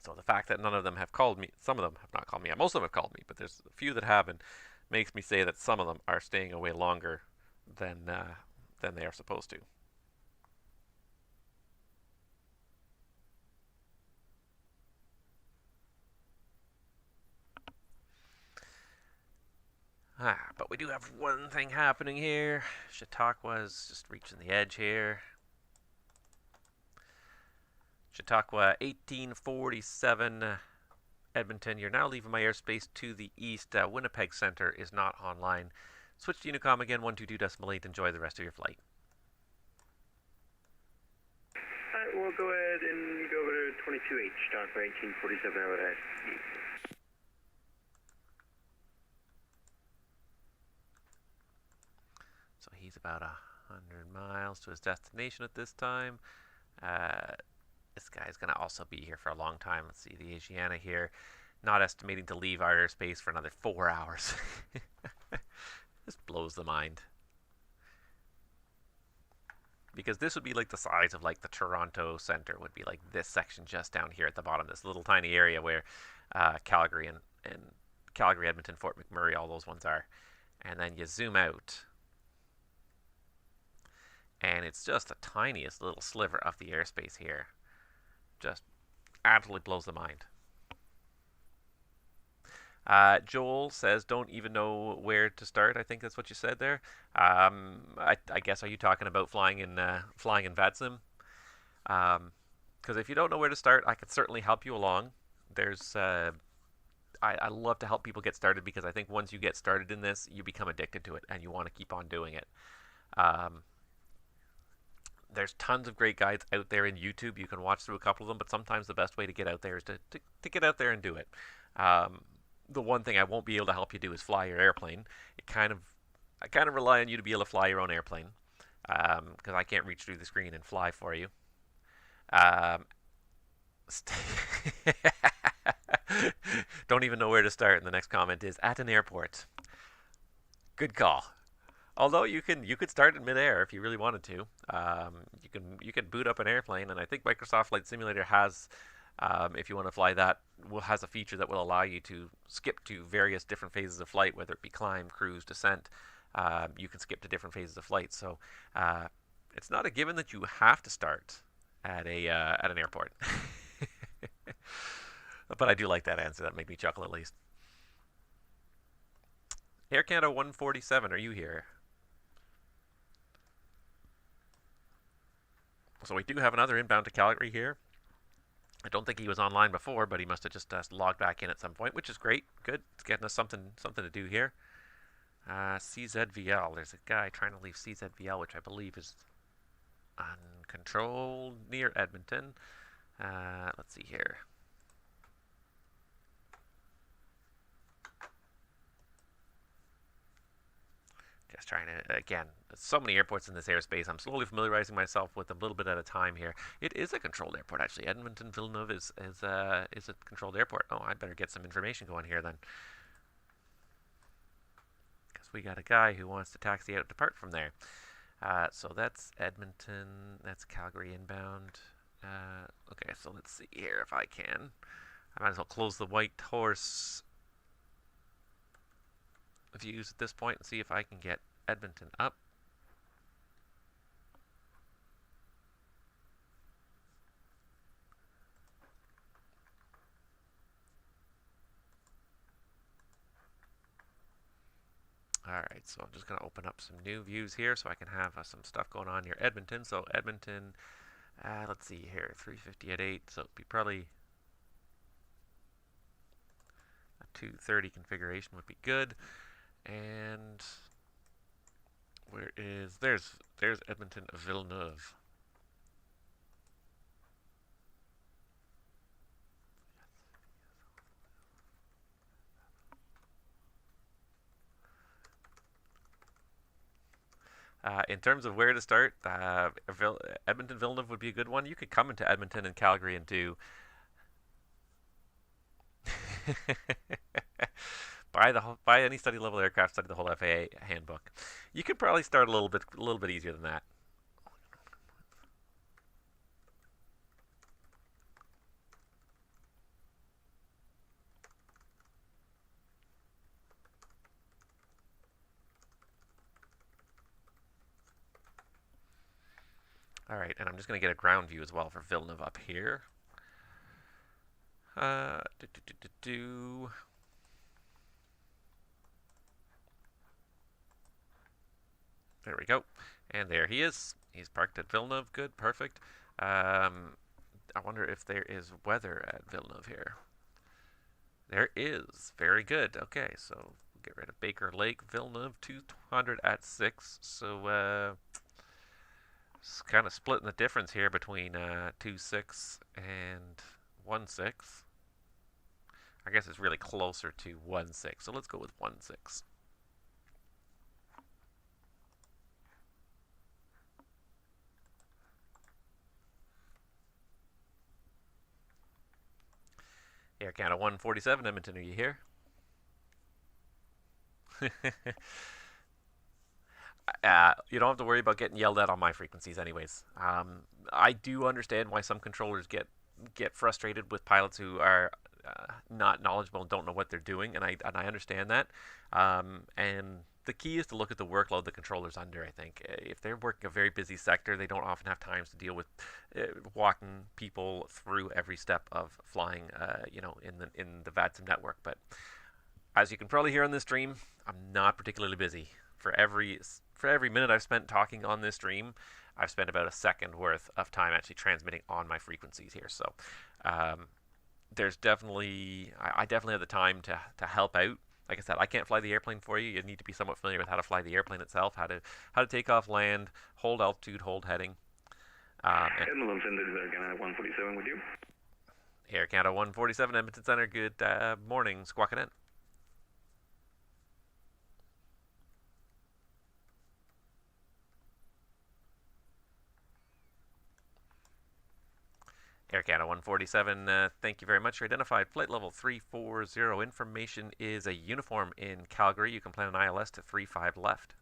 [SPEAKER 1] So the fact that none of them have called me, some of them have not called me. Most of them have called me, but there's a few that haven't. Makes me say that some of them are staying away longer than they are supposed to. But we do have one thing happening here. Chautauqua's just reaching the edge here. Chautauqua 1847. Edmonton, you're now leaving my airspace to the east. Winnipeg Center is not online. Switch to Unicom again, 122.8. Enjoy the rest of your flight.
[SPEAKER 4] Alright, we'll go ahead and go over to 22H, Chautauqua 1847 over there.
[SPEAKER 1] So he's about 100 miles to his destination at this time. This guy's going to also be here for a long time. Let's see, the Asiana here, not estimating to leave our airspace for another 4 hours. This blows the mind. Because this would be like the size of like the Toronto Center would be like this section just down here at the bottom, this little tiny area where Calgary and Calgary, Edmonton, Fort McMurray, all those ones are. And then you zoom out. and it's just the tiniest little sliver of the airspace here. Just absolutely blows the mind. Joel says, don't even know where to start. I think that's what you said there. I guess, are you talking about flying in VATSIM? Because if you don't know where to start, I could certainly help you along. I love to help people get started, because I think once you get started in this, you become addicted to it and you want to keep on doing it. There's tons of great guides out there in YouTube. You can watch through a couple of them, but sometimes the best way to get out there is to get out there and do it. The one thing I won't be able to help you do is fly your airplane. I kind of rely on you to be able to fly your own airplane, because I can't reach through the screen and fly for you. Don't even know where to start. And the next comment is, at an airport. Good call. Although you could start in midair if you really wanted to. You can boot up an airplane, and I think Microsoft Flight Simulator has, if you want to fly that, has a feature that will allow you to skip to various different phases of flight, whether it be climb, cruise, descent. You can skip to different phases of flight. So it's not a given that you have to start at an airport. But I do like that answer. That made me chuckle at least. Air Canada 147, are you here? So we do have another inbound to Calgary here. I don't think he was online before, but he must have just logged back in at some point, which is great. Good. It's getting us something to do here. CZVL. There's a guy trying to leave CZVL, which I believe is uncontrolled near Edmonton. Let's see here. Just trying to, again, so many airports in this airspace. I'm slowly familiarizing myself with them a little bit at a time here. It is a controlled airport, actually. Edmonton Villeneuve is a controlled airport. Oh, I better get some information going here then, because we got a guy who wants to taxi out, depart from there. So that's Edmonton. That's Calgary inbound. Okay, so let's see here if I can. I might as well close the White Horse views at this point and see if I can get Edmonton up. Alright, so I'm just going to open up some new views here so I can have some stuff going on near Edmonton. So Edmonton, let's see here, 350 at 8, so it'd be probably a 230 configuration would be good. And where is, there's Edmonton Villeneuve. In terms of where to start, Edmonton Villeneuve would be a good one. You could come into Edmonton and Calgary and do buy any study level aircraft, study the whole FAA handbook. You could probably start a little bit easier than that. Alright, and I'm just going to get a ground view as well for Villeneuve up here. There we go. And there he is. He's parked at Villeneuve. Good, perfect. I wonder if there is weather at Villeneuve here. There is. Very good. Okay, so we'll get rid of Baker Lake. Villeneuve, 200 at 6. So, it's kind of splitting the difference here between 2.6 and 1.6. I guess it's really closer to 1.6. So let's go with 1.6. Air Canada 147, Edmonton, are you here? You don't have to worry about getting yelled at on my frequencies anyways. I do understand why some controllers get frustrated with pilots who are not knowledgeable and don't know what they're doing, and I understand that. And the key is to look at the workload the controller's under. I think if they're working a very busy sector, they don't often have times to deal with walking people through every step of flying, in the VATSIM network. But as you can probably hear on this stream, I'm not particularly busy. For every minute I've spent talking on this stream, I've spent about a second worth of time actually transmitting on my frequencies here. So there's definitely, I definitely have the time to help out. Like I said, I can't fly the airplane for you. You need to be somewhat familiar with how to fly the airplane itself, how to take off, land, hold altitude, hold heading.
[SPEAKER 2] Edmonton Center, Canada 147 with you.
[SPEAKER 1] Air Canada 147, Edmonton Center. Good morning, squawking in. Air Canada 147, thank you very much. You're identified. Flight level 340. Information is a uniform in Calgary. You can plan an ILS to 35 left.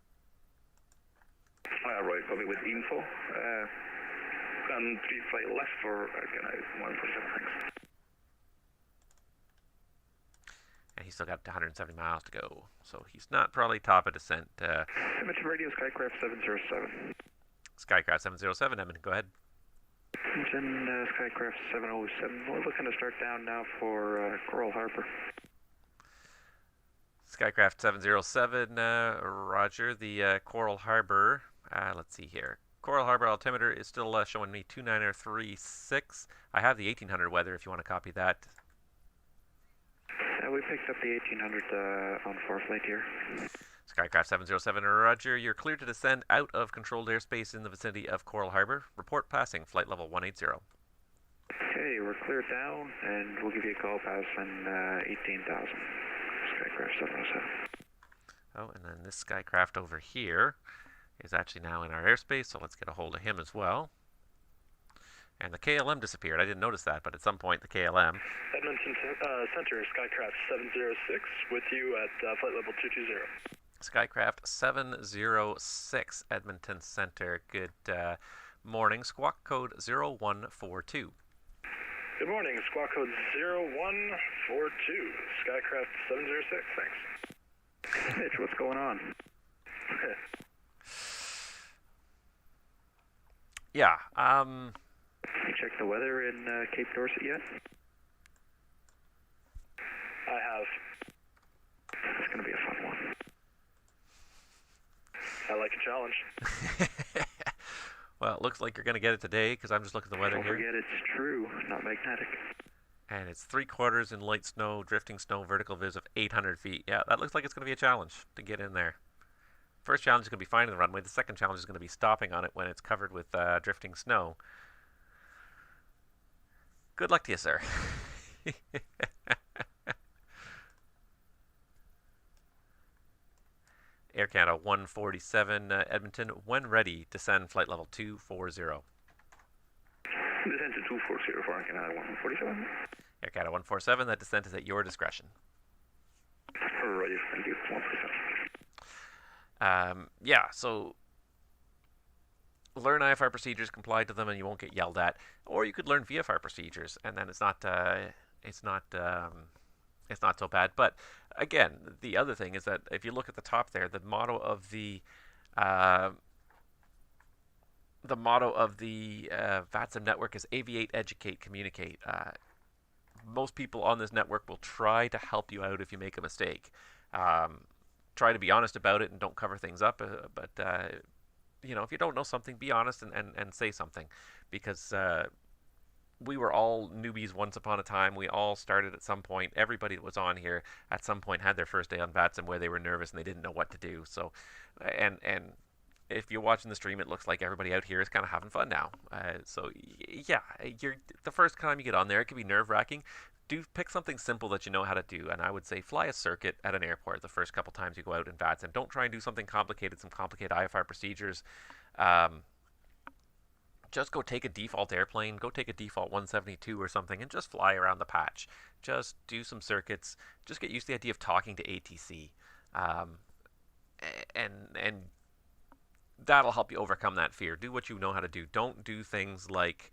[SPEAKER 2] Right, probably with info. And 3 flight left for Canada 147, thanks.
[SPEAKER 1] And he's still got 170 miles to go, so he's not probably top of descent.
[SPEAKER 2] Edmonton Radio, Skycraft 707.
[SPEAKER 1] Skycraft 707, Edmonton, go ahead.
[SPEAKER 2] Edmonton, Skycraft 707. We're looking to start down now for Coral Harbour.
[SPEAKER 1] Skycraft 707, roger. The Coral Harbour, let's see here. Coral Harbour altimeter is still showing me 2936. I have the 1800 weather if you want to copy that.
[SPEAKER 2] We picked up the 1800 on 4 flight here.
[SPEAKER 1] Skycraft 707, roger. You're cleared to descend out of controlled airspace in the vicinity of Coral Harbour. Report passing, flight level 180.
[SPEAKER 2] Okay, we're cleared down, and we'll give you a call passing 18,000. Skycraft 707.
[SPEAKER 1] Oh, and then this Skycraft over here is actually now in our airspace, so let's get a hold of him as well. And the KLM disappeared. I didn't notice that, but at some point the KLM.
[SPEAKER 3] Edmonton Center, Skycraft 706, with you at flight level 220.
[SPEAKER 1] Skycraft 706, Edmonton Center. Good morning. Squawk code 0142.
[SPEAKER 3] Good morning. Squawk code 0142. Skycraft 706, thanks.
[SPEAKER 2] Mitch, what's going on?
[SPEAKER 1] Yeah,
[SPEAKER 2] You checked the weather in Cape Dorset yet?
[SPEAKER 3] I have.
[SPEAKER 2] It's going to be a fun one.
[SPEAKER 3] I like a challenge.
[SPEAKER 1] Well, it looks like you're going to get it today because I'm just looking at the weather
[SPEAKER 2] Don't
[SPEAKER 1] here.
[SPEAKER 2] forget it's true, not magnetic.
[SPEAKER 1] And it's 3/4 in light snow, drifting snow, vertical vis of 800 feet. Yeah, that looks like it's going to be a challenge to get in there. First challenge is going to be finding the runway. The second challenge is going to be stopping on it when it's covered with drifting snow. Good luck to you, sir. Air Canada 147, Edmonton, when ready, descend flight level 240.
[SPEAKER 2] Descent to 240 for Air Canada 147.
[SPEAKER 1] Air Canada 147, that descent is at your discretion.
[SPEAKER 2] Right, thank you. 147.
[SPEAKER 1] Yeah, so learn IFR procedures, comply to them, and you won't get yelled at. Or you could learn VFR procedures, and then it's not so bad. But again, the other thing is that if you look at the top there, the motto of the VATSIM network is aviate, educate, communicate. Most people on this network will try to help you out if you make a mistake. Try to be honest about it and don't cover things up. But if you don't know something, be honest and say something, because we were all newbies once upon a time. We all started at some point. Everybody that was on here at some point had their first day on VATSIM where they were nervous and they didn't know what to do. So, and if you're watching the stream, it looks like everybody out here is kind of having fun now. So yeah, the first time you get on there, it can be nerve-wracking. Do pick something simple that you know how to do, and I would say fly a circuit at an airport the first couple times you go out in VATSIM. Don't try and do something complicated, some complicated IFR procedures. Just go take a default airplane, go take a default 172 or something, and just fly around the patch. Just do some circuits. Just get used to the idea of talking to ATC, and that'll help you overcome that fear. Do what you know how to do. Don't do things like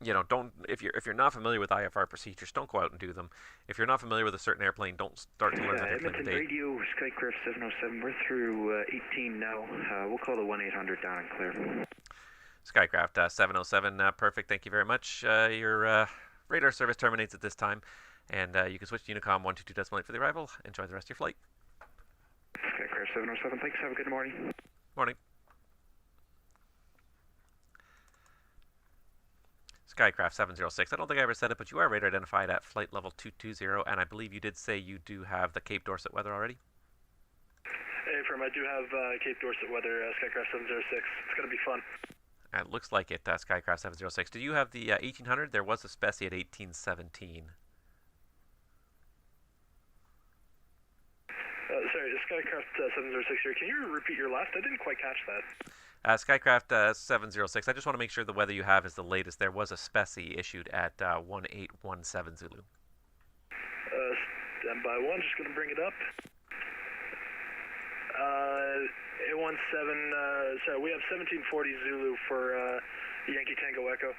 [SPEAKER 1] don't if you're not familiar with IFR procedures, don't go out and do them. If you're not familiar with a certain airplane, don't start to learn that airplane
[SPEAKER 2] Edmonton
[SPEAKER 1] today.
[SPEAKER 2] radio, Skycraft 707. We're through 18 now. We'll call the 1-800 down and clear.
[SPEAKER 1] Skycraft 707, perfect. Thank you very much. Your radar service terminates at this time, and you can switch to Unicom 122.8 for the arrival. Enjoy the rest of your flight.
[SPEAKER 2] Skycraft 707. Thanks. Have a good morning.
[SPEAKER 1] Morning. Skycraft 706. I don't think I ever said it, but you are radar identified at flight level 220, and I believe you did say you do have the Cape Dorset weather already.
[SPEAKER 3] Hey, firm, I do have Cape Dorset weather, Skycraft 706. It's going to be fun.
[SPEAKER 1] It looks like it, Skycraft 706. Did you have the 1800? There was a Specie at 1817.
[SPEAKER 3] Sorry, Skycraft 706 here. Can you repeat your last? I didn't quite catch that.
[SPEAKER 1] Skycraft 706. I just want to make sure the weather you have is the latest. There was a Specie issued at 1817 Zulu.
[SPEAKER 3] Stand by one, just going to bring it up. 817, sorry, we have 1740 Zulu for Yankee Tango Echo.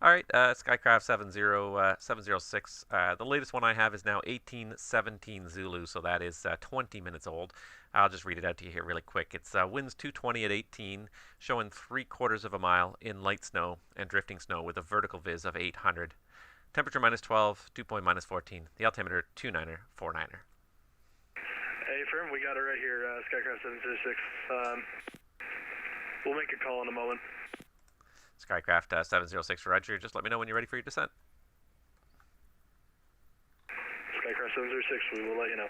[SPEAKER 1] All right, Skycraft 706. The latest one I have is now 1817 Zulu, so that is 20 minutes old. I'll just read it out to you here really quick. It's winds 220 at 18, showing 3/4 of a mile in light snow and drifting snow with a vertical viz of 800. Temperature -12, dew point -14. The altimeter 29er, 49er.
[SPEAKER 3] Hey, firm, we got it right here, Skycraft 706. We'll make a call in a moment.
[SPEAKER 1] Skycraft 706 for Roger. Just let me know when you're ready for your descent.
[SPEAKER 3] Skycraft 706, we will let you know.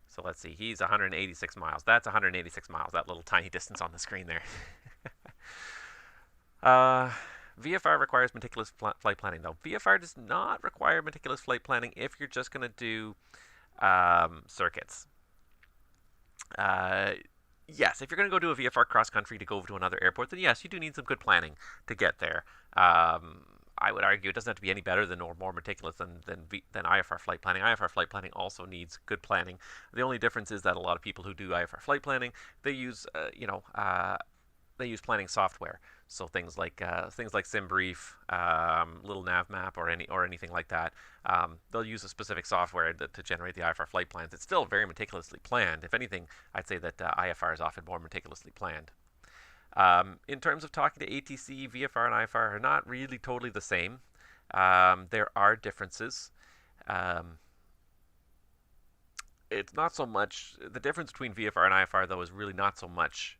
[SPEAKER 1] So let's see. He's 186 miles. That's 186 miles, that little tiny distance on the screen there. VFR requires meticulous flight planning, though. VFR does not require meticulous flight planning if you're just going to do circuits. Yes, if you're going to go do a VFR cross-country to go over to another airport, then yes, you do need some good planning to get there. I would argue it doesn't have to be any better than or more meticulous than IFR flight planning. IFR flight planning also needs good planning. The only difference is that a lot of people who do IFR flight planning, they use they use planning software. So things like SimBrief, Little Nav Map, or anything like that. They'll use a specific software to generate the IFR flight plans. It's still very meticulously planned. If anything, I'd say that IFR is often more meticulously planned. In terms of talking to ATC, VFR and IFR are not really totally the same. There are differences. It's not so much the difference between VFR and IFR, though, is really not so much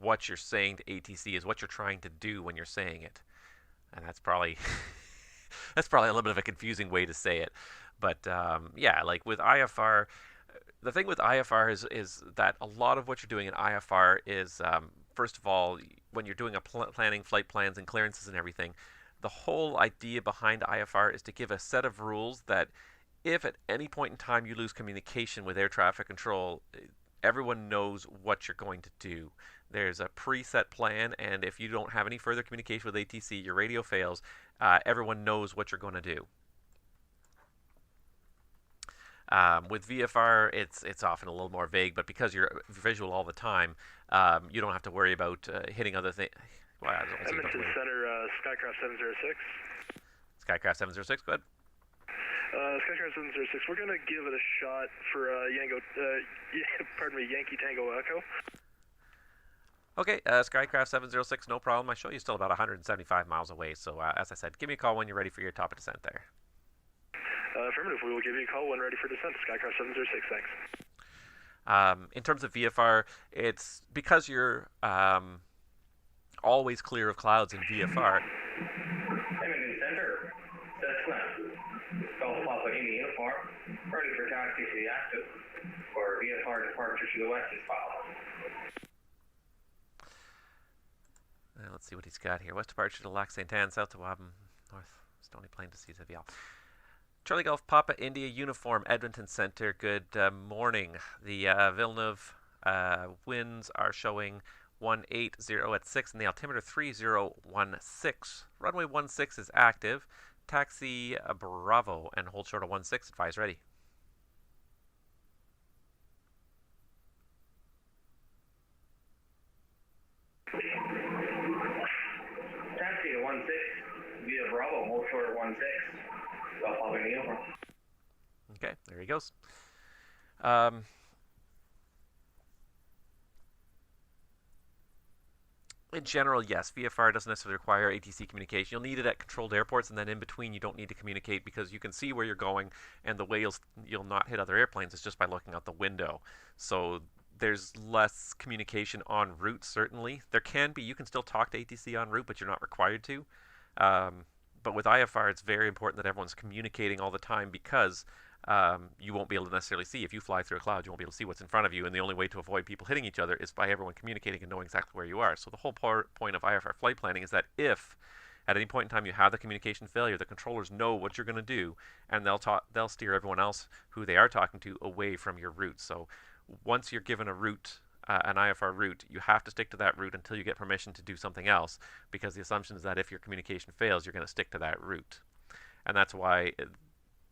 [SPEAKER 1] what you're saying to ATC is what you're trying to do when you're saying it, and that's probably a little bit of a confusing way to say it. But yeah, like with IFR, the thing with IFR is that a lot of what you're doing in IFR is first of all, when you're doing planning flight plans and clearances and everything, the whole idea behind IFR is to give a set of rules that if at any point in time you lose communication with air traffic control, everyone knows what you're going to do. There's a preset plan, and if you don't have any further communication with ATC, your radio fails, everyone knows what you're going to do. With VFR, it's often a little more vague, but because you're visual all the time, you don't have to worry about hitting other things. Wow,
[SPEAKER 3] Edmonton Center, Skycraft 706.
[SPEAKER 1] Skycraft 706, go ahead.
[SPEAKER 3] Skycraft 706, we're going to give it a shot for Yankee Tango Echo.
[SPEAKER 1] Okay, Skycraft 706, no problem. I show you still about 175 miles away, so as I said, give me a call when you're ready for your top of descent there.
[SPEAKER 3] Affirmative, we will give you a call when ready for descent. Skycraft 706, thanks.
[SPEAKER 1] In terms of VFR, it's because you're always clear of clouds in VFR.
[SPEAKER 5] Edmonton Center, Cessna, Golf Papa Indy uniform, ready for taxi to the active, for VFR departure to the west is followed.
[SPEAKER 1] Let's see what he's got here. West departure to Lac Saint Anne, south to Wabam, north Stony Plain to CZVL. Charlie Golf Papa India uniform, Edmonton Center. Good morning. The Villeneuve winds are showing 180 at 6 and the altimeter 3016. Runway 16 is active. Taxi Bravo and hold short of 16. Advise ready.
[SPEAKER 5] Taxi to 16, via Bravo, hold short 16, Golf Papa uniform.
[SPEAKER 1] Okay, there he goes. In general, yes, VFR doesn't necessarily require ATC communication. You'll need it at controlled airports, and then in between you don't need to communicate because you can see where you're going, and the way you'll not hit other airplanes is just by looking out the window. So there's less communication en route, certainly. There can be, you can still talk to ATC en route, but you're not required to. But with IFR, it's very important that everyone's communicating all the time because you won't be able to necessarily see. If you fly through a cloud, you won't be able to see what's in front of you, and the only way to avoid people hitting each other is by everyone communicating and knowing exactly where you are. So the whole point of IFR flight planning is that if at any point in time you have the communication failure, the controllers know what you're going to do, and they'll steer everyone else who they are talking to away from your route. So once you're given a route, an IFR route, you have to stick to that route until you get permission to do something else, because the assumption is that if your communication fails, you're going to stick to that route. And that's why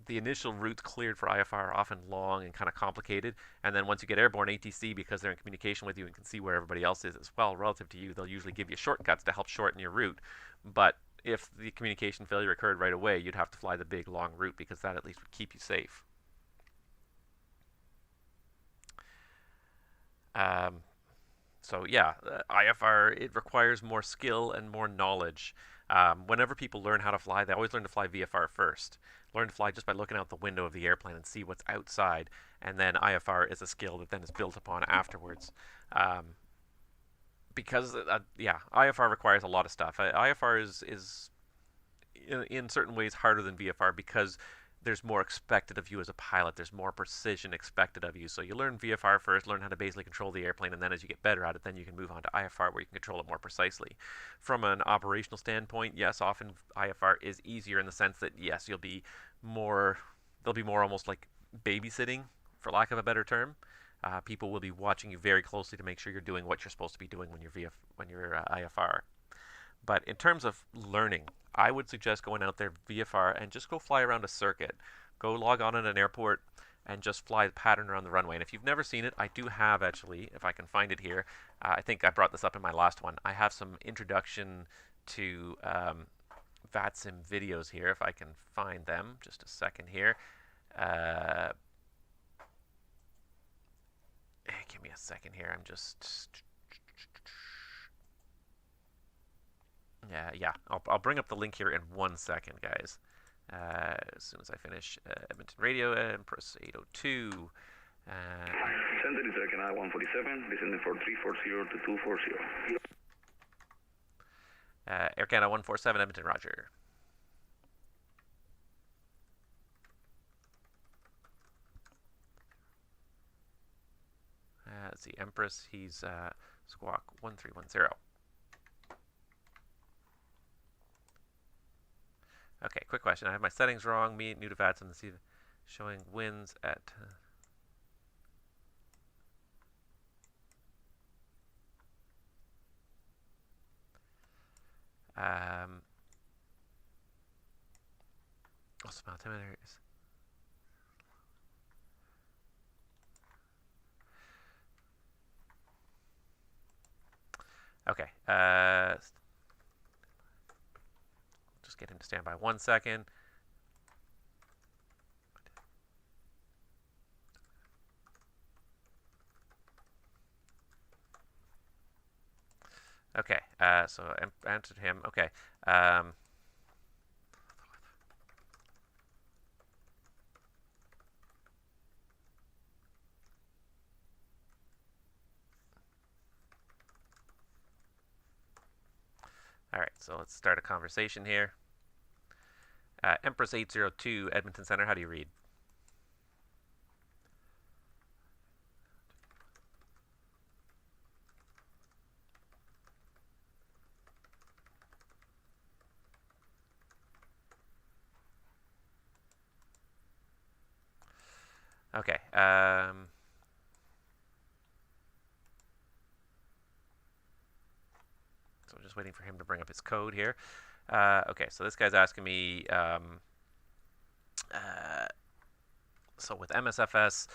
[SPEAKER 1] the initial routes cleared for IFR are often long and kind of complicated, and then once you get airborne ATC, because they're in communication with you and can see where everybody else is as well relative to you, they'll usually give you shortcuts to help shorten your route. But if the communication failure occurred right away, you'd have to fly the big long route, because that at least would keep you safe. So yeah, IFR, it requires more skill and more knowledge. Whenever people learn how to fly, they always learn to fly VFR first. Learn to fly just by looking out the window of the airplane and see what's outside, and then IFR is a skill that then is built upon afterwards. Because yeah, IFR requires a lot of stuff. IFR is in certain ways harder than VFR because there's more expected of you as a pilot. There's more precision expected of you. So you learn VFR first, learn how to basically control the airplane, and then as you get better at it, then you can move on to IFR where you can control it more precisely. From an operational standpoint, yes, often IFR is easier in the sense that, yes, there'll be more almost like babysitting, for lack of a better term. People will be watching you very closely to make sure you're doing what you're supposed to be doing when you're IFR. But in terms of learning, I would suggest going out there VFR and just go fly around a circuit. Go log on at an airport and just fly the pattern around the runway. And if you've never seen it, I do have actually, if I can find it here. I think I brought this up in my last one. I have some introduction to VATSIM videos here, if I can find them. Just a second here. Give me a second here. I'm just... Yeah, I'll bring up the link here in 1 second, guys. As soon as I finish Edmonton Radio, Empress 802.
[SPEAKER 6] Center is Canal 147, descending for 340 to 240.
[SPEAKER 1] Air Canada 147, Edmonton, roger. Let's see, Empress, he's squawk 1310. Okay, quick question. I have my settings wrong. Me, new to VATSIM, showing winds at... also, altimeters. Okay, just get into standby 1 second. Okay, so I answered him. Okay. All right, so let's start a conversation here. Empress 802, Edmonton Center, how do you read? Okay. So just waiting for him to bring up his code here. Okay, so this guy's asking me, so with MSFS,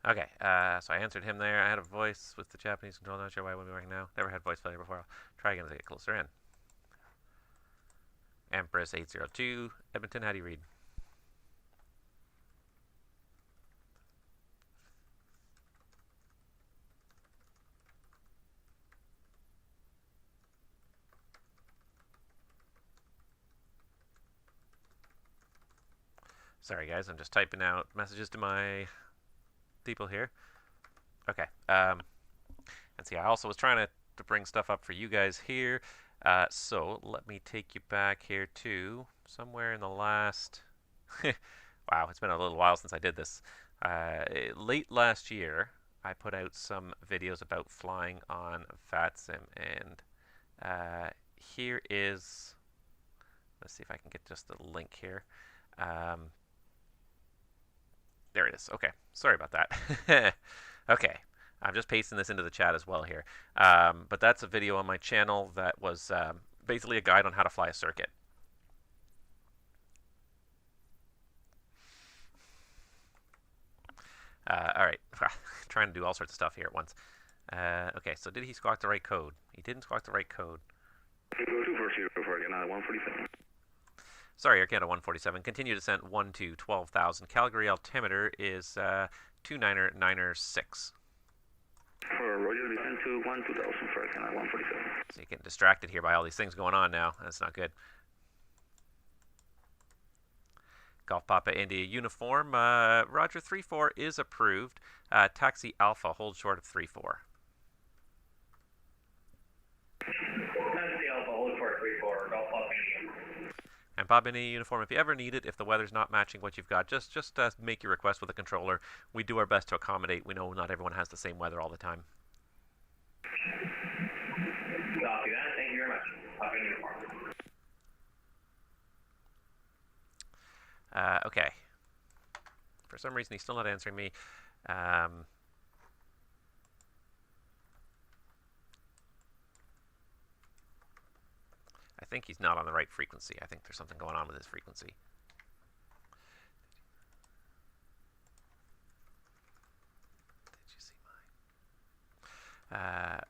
[SPEAKER 1] Okay, so I answered him there. I had a voice with the Japanese control. Not sure why I wouldn't be working now. Never had voice failure before. I'll try again as I get closer in. Empress 802. Edmonton, how do you read? Sorry, guys. I'm just typing out messages to my people here. Okay. And see, I also was trying to bring stuff up for you guys here. So let me take you back here to somewhere in the last... wow, it's been a little while since I did this. Late last year, I put out some videos about flying on VATSIM, and here is... Let's see if I can get just the link here. There it is. Okay, sorry about that. Okay, I'm just pasting this into the chat as well here. But that's a video on my channel that was basically a guide on how to fly a circuit. All right, trying to do all sorts of stuff here at once. Okay, so did he squawk the right code? He didn't squawk the right code.
[SPEAKER 6] 240 for Canada 147.
[SPEAKER 1] Sorry, Air Canada 147. Continue descent 1 to 12,000. Calgary altimeter is 29906.
[SPEAKER 6] For Roger, descent to 2000 for Canada 147.
[SPEAKER 1] So you're getting distracted here by all these things going on now. That's not good. Golf Papa India uniform. Roger 34 is approved. Taxi Alpha, hold short of 34.
[SPEAKER 5] Taxi Alpha, hold short 34, Golf Papa India.
[SPEAKER 1] And Papa India uniform, if you ever need it, if the weather's not matching what you've got, just make your request with the controller. We do our best to accommodate. We know not everyone has the same weather all the time.
[SPEAKER 5] Copy that. Thank you very much. Papa India uniform.
[SPEAKER 1] Okay. For some reason, he's still not answering me. I think he's not on the right frequency. I think there's something going on with his frequency. Did you see mine?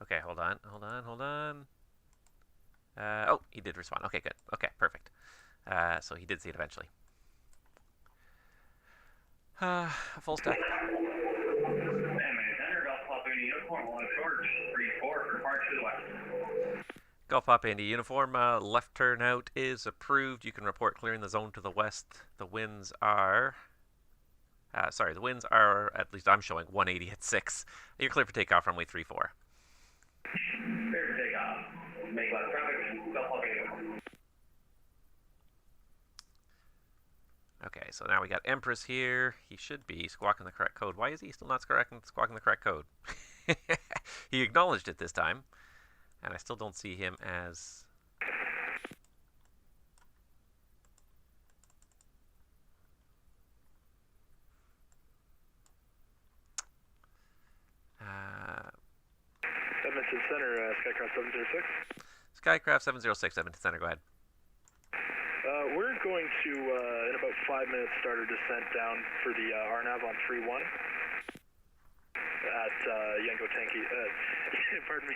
[SPEAKER 1] Okay, hold on. Oh, he did respond. Okay, good. Okay, perfect. So he did see it eventually. Full stack. Golf Papa Indy uniform. Left turn out is approved. You can report clearing the zone to the west. The winds are... the winds are, at least I'm showing, 180 at 6. You're clear for takeoff, runway 34.
[SPEAKER 5] Clear for takeoff. Make left traffic. Golf Papa India.
[SPEAKER 1] Okay, so now we got Empress here. He should be squawking the correct code. Why is he still not squawking the correct code? He acknowledged it this time, and I still don't see him as...
[SPEAKER 3] Edmonton Center, Skycraft 706.
[SPEAKER 1] Skycraft 706, Edmonton Center, go ahead.
[SPEAKER 3] We're going to, in about 5 minutes, start our descent down for the RNAV on 3-1 at Yanko Tanky, pardon me,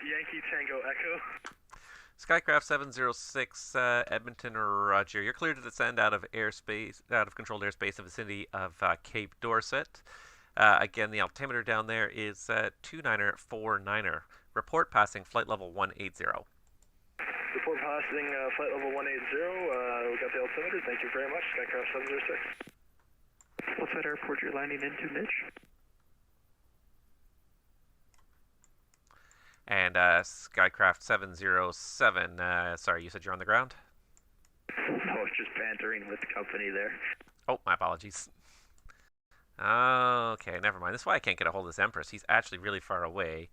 [SPEAKER 3] Yankee Tango Echo.
[SPEAKER 1] Skycraft 706, Edmonton, Roger. You're clear to descend out of controlled airspace in the vicinity of Cape Dorset. Again, the altimeter down there is 2949er. Report passing flight level 180.
[SPEAKER 3] Report passing flight level 180. We got the altimeter. Thank you very much. Skycraft 706.
[SPEAKER 2] What's that airport you're landing into, Mitch?
[SPEAKER 1] And Skycraft 707, sorry, you said you're on the ground?
[SPEAKER 2] I was just bantering with the company there.
[SPEAKER 1] Oh, my apologies. Okay, never mind. This is why I can't get a hold of this Empress. He's actually really far away.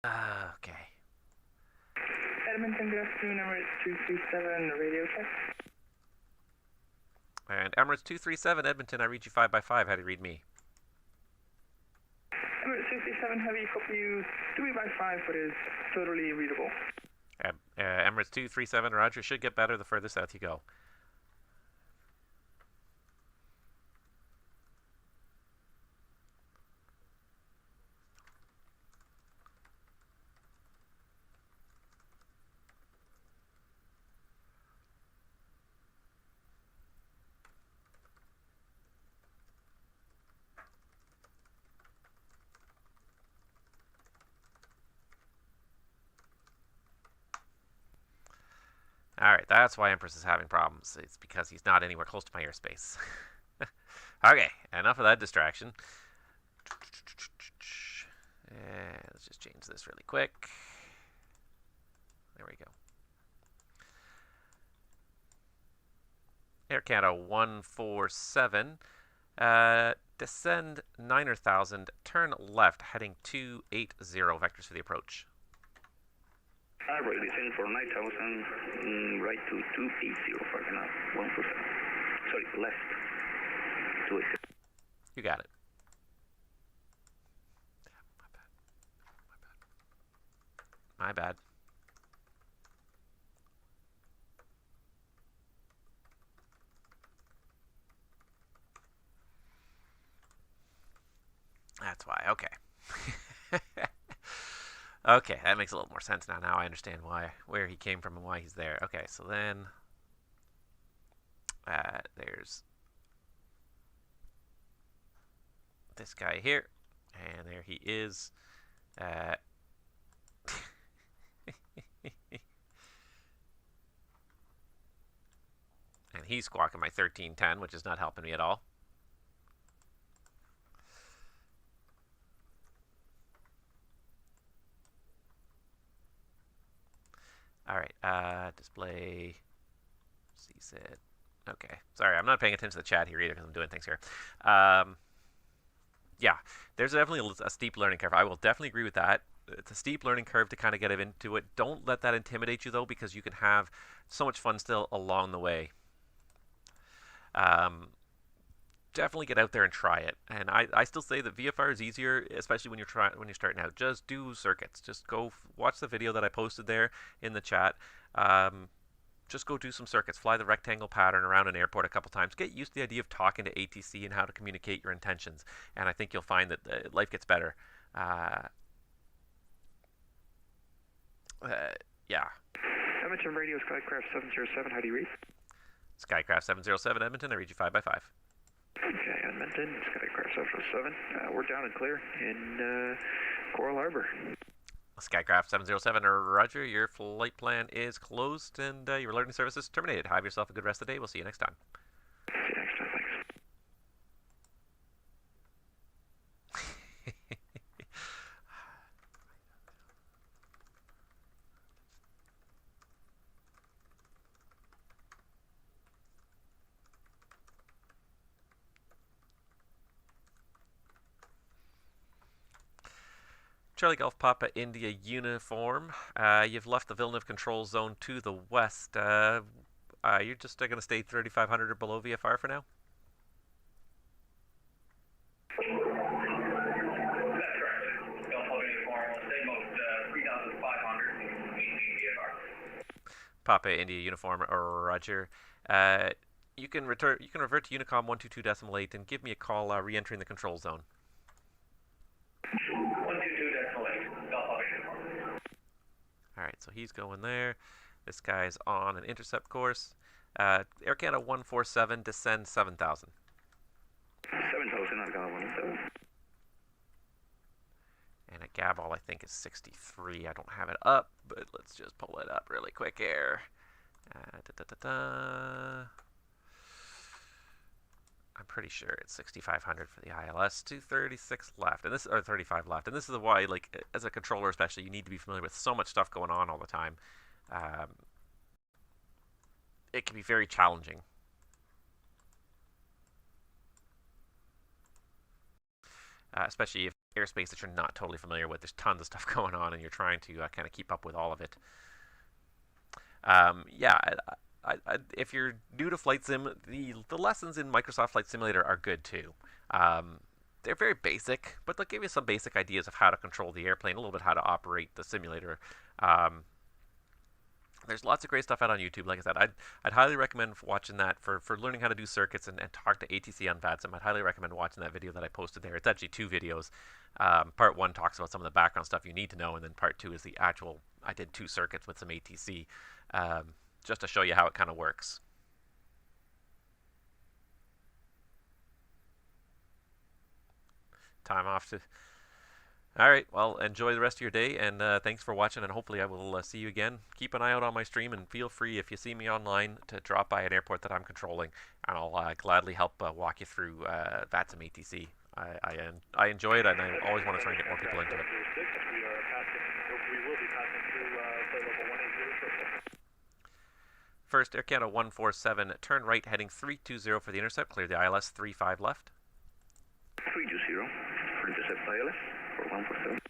[SPEAKER 1] Okay.
[SPEAKER 7] Edmonton, good afternoon, Emirates 237, radio check.
[SPEAKER 1] And Emirates 237, Edmonton, I read you 5 by 5. How do you read me?
[SPEAKER 7] Emirates 237, heavy, copy you 3 by 5, but is totally readable.
[SPEAKER 1] Emirates 237, Roger, should get better the further south you go. Alright, that's why Empress is having problems. It's because he's not anywhere close to my airspace. Okay, enough of that distraction. Let's just change this really quick. There we go. Air Canada 147. Descend 9,000, turn left, heading 280, vectors for the approach.
[SPEAKER 6] Right, descend for 9,000, right to 280, Falcon 147. Sorry, left, 280.
[SPEAKER 1] You got it. My bad. That's why. Okay. Okay, that makes a little more sense now. Now I understand where he came from and why he's there. Okay, so then there's this guy here, and there he is. And he's squawking my 1310, which is not helping me at all. All right, display CSID. Okay, sorry, I'm not paying attention to the chat here either because I'm doing things here. Yeah, there's definitely a steep learning curve. I will definitely agree with that. It's a steep learning curve to kind of get into it. Don't let that intimidate you, though, because you can have so much fun still along the way. Definitely get out there and try it. And I still say that VFR is easier, especially when you're starting out. Just do circuits. Just go watch the video that I posted there in the chat. Just go do some circuits. Fly the rectangle pattern around an airport a couple times. Get used to the idea of talking to ATC and how to communicate your intentions. And I think you'll find that life gets better. Yeah.
[SPEAKER 2] Edmonton radio, Skycraft 707, how do you read?
[SPEAKER 1] Skycraft 707, Edmonton, I read you 5 by 5.
[SPEAKER 2] Okay, Edmonton, Skycraft 707. We're down and clear in Coral Harbor.
[SPEAKER 1] Skycraft 707, Roger, your flight plan is closed and your learning service is terminated. Have yourself a good rest of the day. We'll see you next time.
[SPEAKER 2] See you next time, thanks.
[SPEAKER 1] Charlie Golf Papa India uniform. You've left the Villeneuve control zone to the west. You're just going to stay 3,500 or below VFR for now?
[SPEAKER 5] That's correct. Golf Papa uniform will stay about 3,500 maintain VFR.
[SPEAKER 1] Papa India uniform, Roger. You can revert to Unicom 122.8 and give me a call re-entering the control zone. Alright, so he's going there. This guy's on an intercept course. Air Canada 147, descend 7,000.
[SPEAKER 6] 7,000, I've got 107.
[SPEAKER 1] And a Gabal, I think, is 63. I don't have it up, but let's just pull it up really quick here. I'm pretty sure it's 6,500 for the ILS, 236 left, and this or 35 left, and this is why, like, as a controller especially, you need to be familiar with so much stuff going on all the time. It can be very challenging. Especially if airspace that you're not totally familiar with. There's tons of stuff going on, and you're trying to kind of keep up with all of it. Yeah, if you're new to flight sim, the lessons in Microsoft Flight Simulator are good too. They're very basic, but they'll give you some basic ideas of how to control the airplane, a little bit how to operate the simulator. Um, there's lots of great stuff out on YouTube. Like I said, I'd highly recommend watching that for learning how to do circuits and talk to ATC on VATSIM. I'd highly recommend watching that video that I posted there. It's actually 2 videos. Part 1 talks about some of the background stuff you need to know, and then Part 2 is the actual, I did 2 circuits with some ATC, just to show you how it kind of works. Time off to... All right, well, enjoy the rest of your day, and thanks for watching, and hopefully I will see you again. Keep an eye out on my stream, and feel free, if you see me online, to drop by an airport that I'm controlling, and I'll gladly help walk you through VATSIM ATC. I enjoy it, and I always want to try and get more people into it.
[SPEAKER 3] We will be passing through flight level 180.
[SPEAKER 1] First, Air Canada 147, turn right, heading 320 for the intercept. Clear the ILS 35 left.
[SPEAKER 6] 320 for intercept ILS. For 147.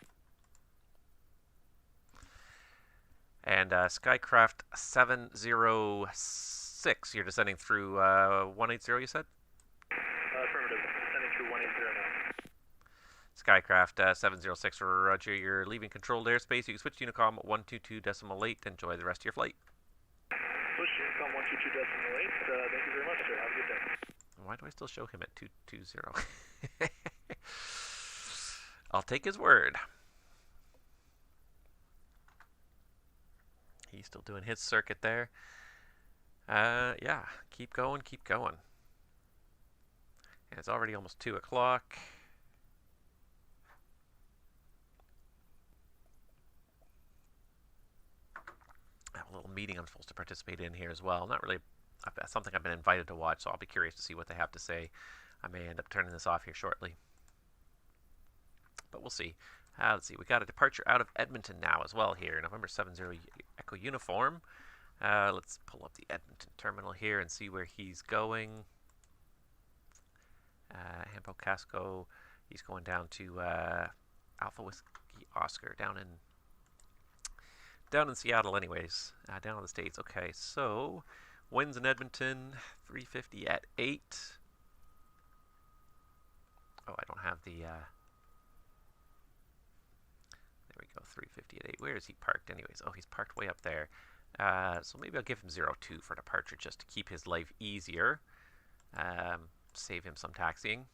[SPEAKER 1] And Skycraft 706, you're descending through 180, you said?
[SPEAKER 3] Affirmative, descending through 180 now.
[SPEAKER 1] Skycraft 706, roger, you're leaving controlled airspace. You can switch to Unicom 122.8. Enjoy the rest of your flight.
[SPEAKER 3] Switch to Unicom 122.8. Thank you very much, sir. Have a good day.
[SPEAKER 1] Why do I still show him at 220? I'll take his word. He's still doing his circuit there. Yeah, keep going, keep going. And it's already almost 2 o'clock. I have a little meeting I'm supposed to participate in here as well. Not really something I've been invited to watch, so I'll be curious to see what they have to say. I may end up turning this off here shortly, but we'll see. Let's see, we got a departure out of Edmonton now as well here, November 70 Echo Uniform. Let's pull up the Edmonton terminal here and see where he's going. Hampo Casco, he's going down to Alpha Whiskey Oscar, down in Seattle anyways, down in the States. Okay, so winds in Edmonton, 350 at 8. Oh, I don't have the, there we go, 350 at 8. Where is he parked anyways? Oh, he's parked way up there. So maybe I'll give him 02 for departure just to keep his life easier. Save him some taxiing.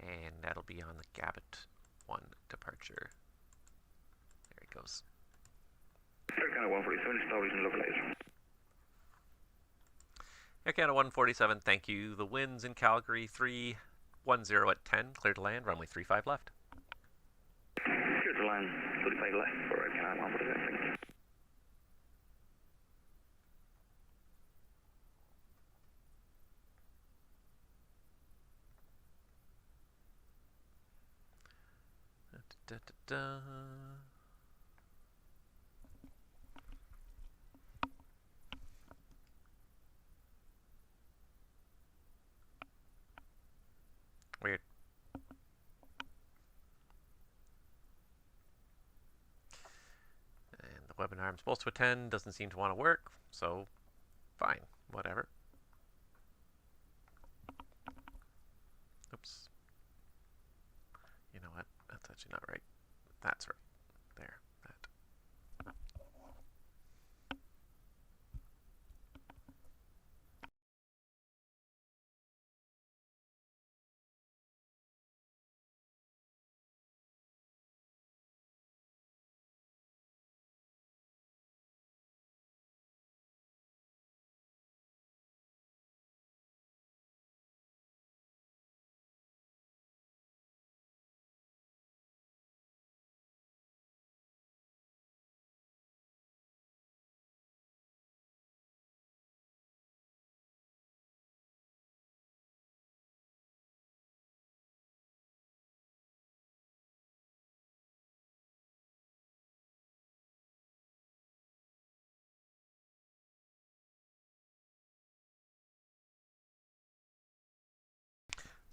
[SPEAKER 1] And that'll be on the Gabot 1 departure. There he goes.
[SPEAKER 6] Air Canada 147, establishing localizer.
[SPEAKER 1] Air Canada 147, thank you. The winds in Calgary, 310 at 10. Clear to land, runway 35 left.
[SPEAKER 6] Clear to land, 35 left for Air Canada 147, thank you. Da, da, da. Weird. And the webinar I'm supposed to attend doesn't seem to want to work, so fine, whatever. Oops. You know what? That's actually not right. That's right. There. That.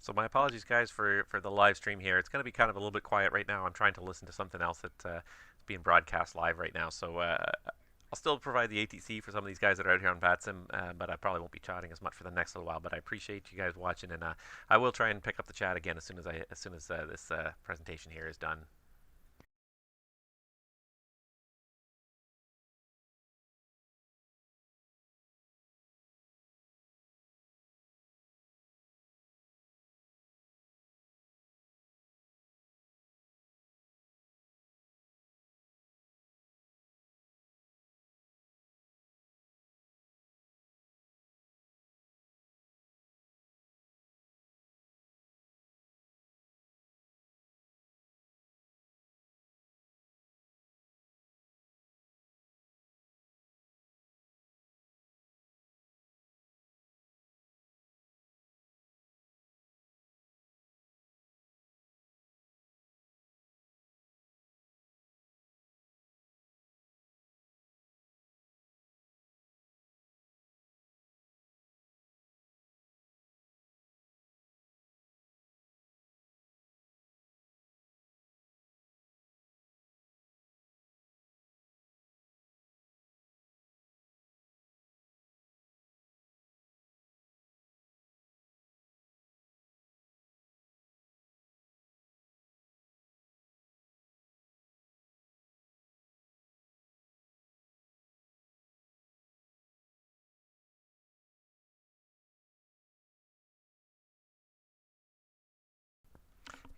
[SPEAKER 6] So my apologies, guys, for the live stream here. It's going to be kind of a little bit quiet right now. I'm trying to listen to something else that's being broadcast live right now. So
[SPEAKER 1] I'll still provide the ATC for some of these guys that are out here on VATSIM, but I probably won't be chatting as much for the next little while. But I appreciate you guys watching, and I will try and pick up the chat again as soon as this presentation here is done.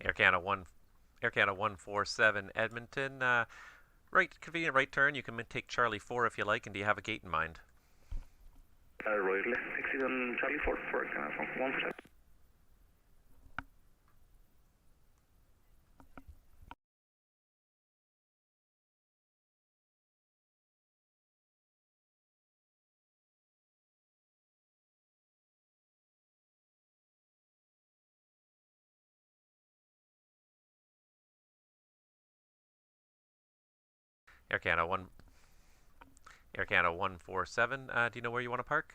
[SPEAKER 1] Air Canada 147 Edmonton. Right, convenient right turn. You can take Charlie 4 if you like, and do you have a gate in mind?
[SPEAKER 6] Right, left exit on Charlie 4 for 147.
[SPEAKER 1] Air Canada 147. Do you know where you want to park?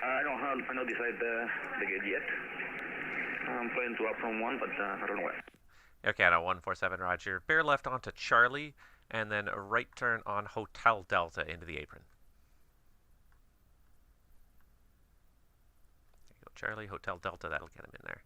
[SPEAKER 6] I don't decide the gate yet. I'm planning to up from 1, but I don't know where.
[SPEAKER 1] Air Canada 147, roger. Bear left onto Charlie, and then a right turn on Hotel Delta into the apron. There you go, Charlie, Hotel Delta, that'll get him in there.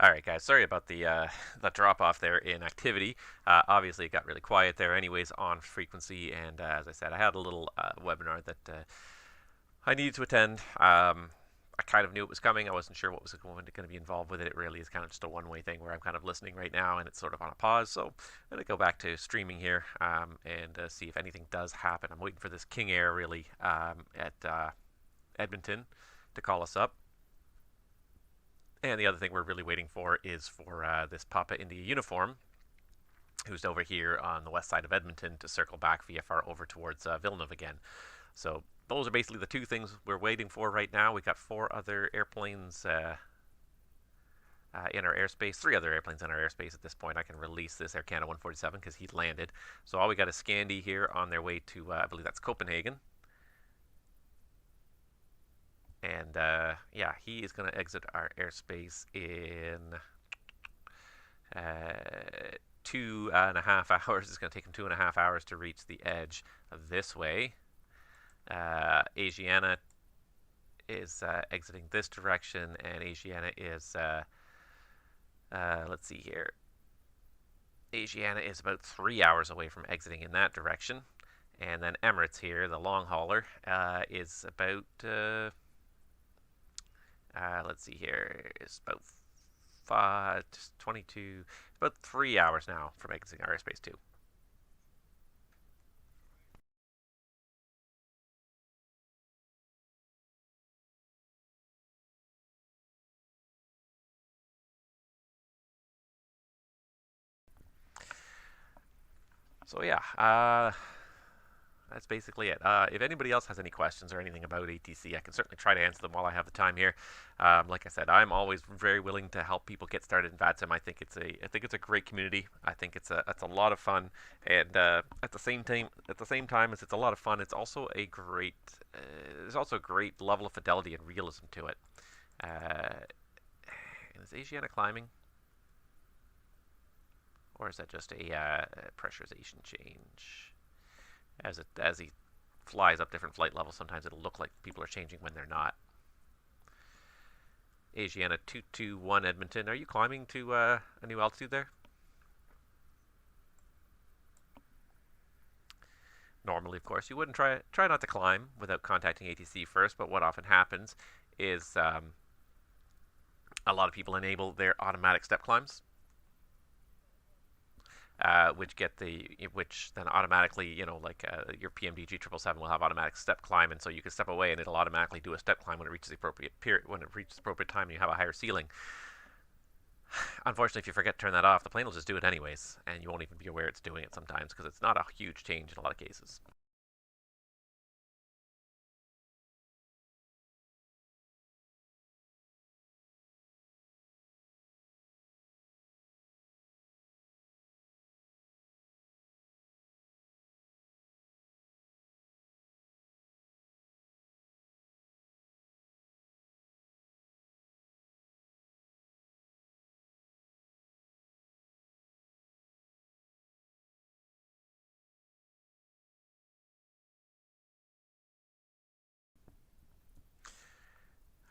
[SPEAKER 1] All right, guys. Sorry about the drop off there in activity. Obviously, it got really quiet there, anyways, on frequency. And as I said, I had a little webinar that I needed to attend. I kind of knew it was coming. I wasn't sure what was going to be involved with it. It really is kind of just a one-way thing where I'm kind of listening right now, and it's sort of on a pause. So I'm going to go back to streaming here and see if anything does happen. I'm waiting for this King Air really at Edmonton to call us up. And the other thing we're really waiting for is for this Papa India uniform, who's over here on the west side of Edmonton, to circle back VFR over towards Villeneuve again. So those are basically the two things we're waiting for right now. We've got 4 other airplanes in our airspace, 3 other airplanes in our airspace at this point. I can release this Air Canada 147 because he's landed. So all we got is Scandi here on their way to, I believe that's Copenhagen. And yeah, he is going to exit our airspace in 2.5 hours. It's going to take him 2.5 hours to reach the edge this way. Asiana is exiting this direction, and Asiana is, let's see here. Asiana is about 3 hours away from exiting in that direction. And then Emirates here, the long hauler, is about, let's see here, is about 22, about 3 hours now from exiting our airspace too. So yeah, that's basically it. If anybody else has any questions or anything about ATC, I can certainly try to answer them while I have the time here. Like I said, I'm always very willing to help people get started in VATSIM. I think it's a great community. I think it's a lot of fun, and at the same time as it's a lot of fun, it's also a great there's also a great level of fidelity and realism to it. Is Asiana climbing? Or is that just a pressurization change? As he flies up different flight levels, sometimes it'll look like people are changing when they're not. Asiana 221 Edmonton, are you climbing to a new altitude there? Normally, of course, you wouldn't try not to climb without contacting ATC first, but what often happens is a lot of people enable their automatic step climbs. Which then automatically, you know, like your PMDG 777 will have automatic step climb, and so you can step away and it'll automatically do a step climb when it reaches the appropriate period, when it reaches the appropriate time and you have a higher ceiling. Unfortunately, if you forget to turn that off, the plane will just do it anyways, and you won't even be aware it's doing it sometimes because it's not a huge change in a lot of cases.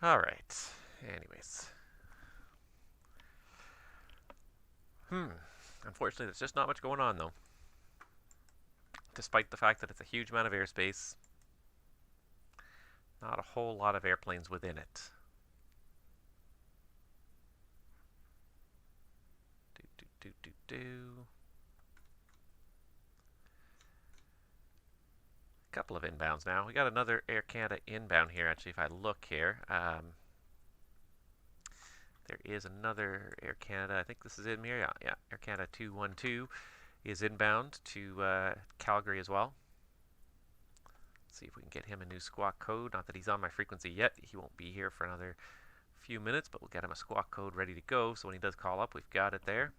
[SPEAKER 1] All right. Anyways. Unfortunately, there's just not much going on, though. Despite the fact that it's a huge amount of airspace, not a whole lot of airplanes within it. Couple of inbounds now. We got another Air Canada inbound here, actually, if I look here. There is another Air Canada, I think this is in here, yeah, Air Canada 212 is inbound to Calgary as well. Let's see if we can get him a new squawk code. Not that he's on my frequency yet. He won't be here for another few minutes, but we'll get him a squawk code ready to go, so when he does call up, we've got it there.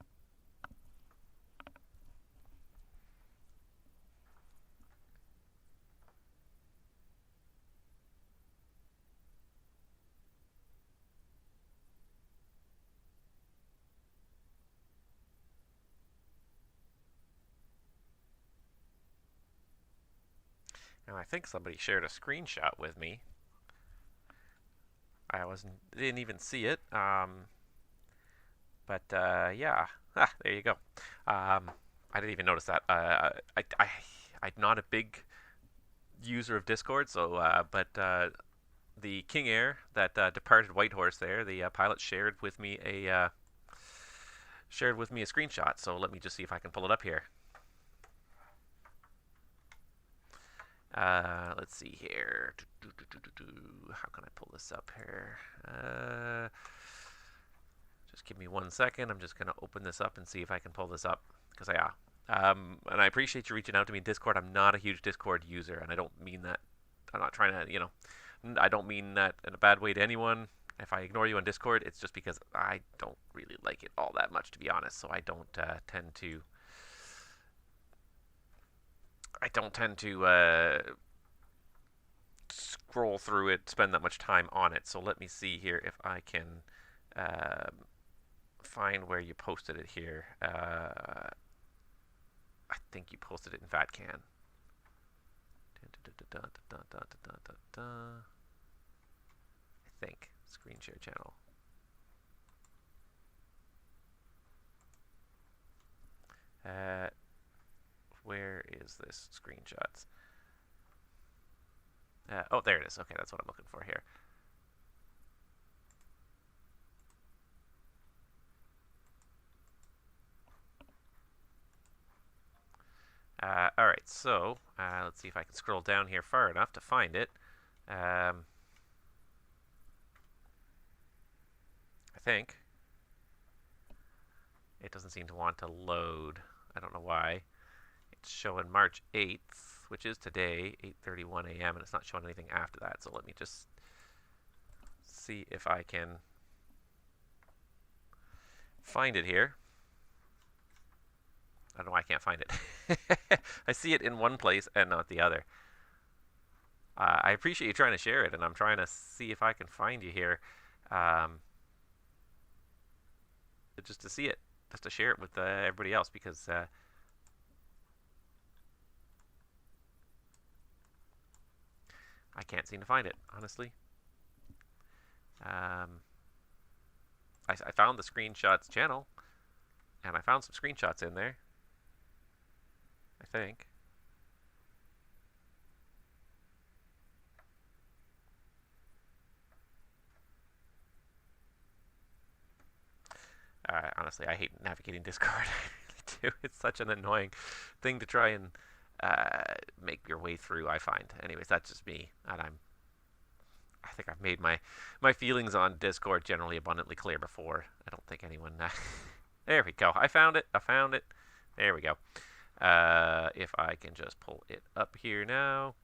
[SPEAKER 1] And I think somebody shared a screenshot with me. I didn't even see it. But yeah, there you go. I didn't even notice that. I'm not a big user of Discord, so but the King Air that departed Whitehorse there, the pilot shared with me a screenshot. So let me just see if I can pull it up here. Let's see here. How can I pull this up here? Just give me 1 second. I'm just going to open this up and see if I can pull this up. Because and I appreciate you reaching out to me in Discord. I'm not a huge Discord user, and I don't mean that. I'm not trying to, I don't mean that in a bad way to anyone. If I ignore you on Discord, it's just because I don't really like it all that much, to be honest. So I don't tend to scroll through it, spend that much time on it. So let me see here if I can find where you posted it here. I think you posted it in VATCAN. I think. Screen share channel. Where is this screenshots? Oh, there it is. Okay, that's what I'm looking for here. All right, so let's see if I can scroll down here far enough to find it. I think it doesn't seem to want to load. I don't know why. It's showing March 8th, which is today, 8:31 a.m., and it's not showing anything after that. So let me just see if I can find it here. I don't know why I can't find it. I see it in one place and not the other. I appreciate you trying to share it, and I'm trying to see if I can find you here. Just to see it, just to share it with everybody else, because I can't seem to find it, honestly. I found the screenshots channel, and I found some screenshots in there, I think. Honestly, I hate navigating Discord. I really do. It's such an annoying thing to try and make your way through, I find. Anyways, that's just me, and I think I've made my feelings on Discord generally abundantly clear before. I don't think anyone... there we go. I found it. There we go. If I can just pull it up here now.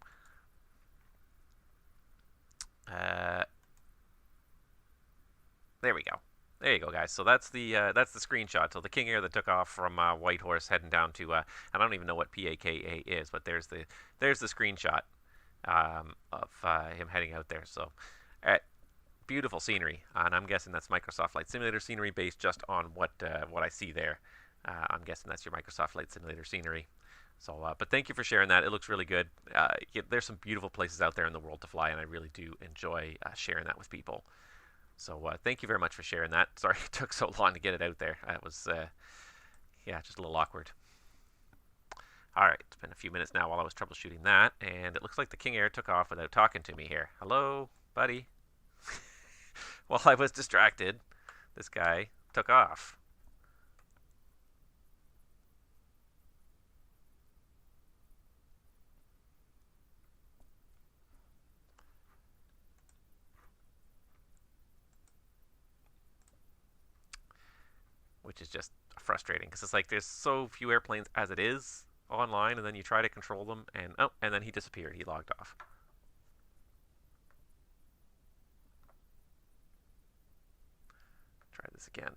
[SPEAKER 1] There we go. There you go, guys. So that's the screenshot. So the King Air that took off from Whitehorse heading down to I don't even know what PAKA is, but there's the screenshot of him heading out there. So beautiful scenery, and I'm guessing that's Microsoft Flight Simulator scenery based just on what I see there. I'm guessing that's your Microsoft Flight Simulator scenery. So, but thank you for sharing that. It looks really good. There's some beautiful places out there in the world to fly, and I really do enjoy sharing that with people. So thank you very much for sharing that. Sorry it took so long to get it out there. It was, yeah, just a little awkward. All right, it's been a few minutes now while I was troubleshooting that, and it looks like the King Air took off without talking to me here. Hello, buddy. While I was distracted, this guy took off. Which is just frustrating, because it's like there's so few airplanes as it is online, and then you try to control them, and and then he disappeared. He logged off. Try this again.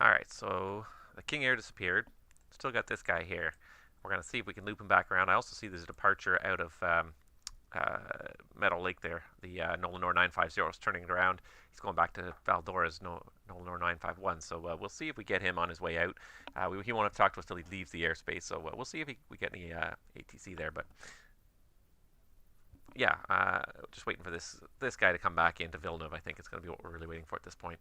[SPEAKER 1] Alright, so the King Air disappeared. Still got this guy here. We're going to see if we can loop him back around. I also see there's a departure out of Meadow Lake there. The Nolanor 950 is turning it around. He's going back to Valdora's Nolanor 951. So we'll see if we get him on his way out. He won't have talked to us till he leaves the airspace. So we'll see if we get any ATC there. But yeah, just waiting for this guy to come back into Villeneuve. I think it's going to be what we're really waiting for at this point.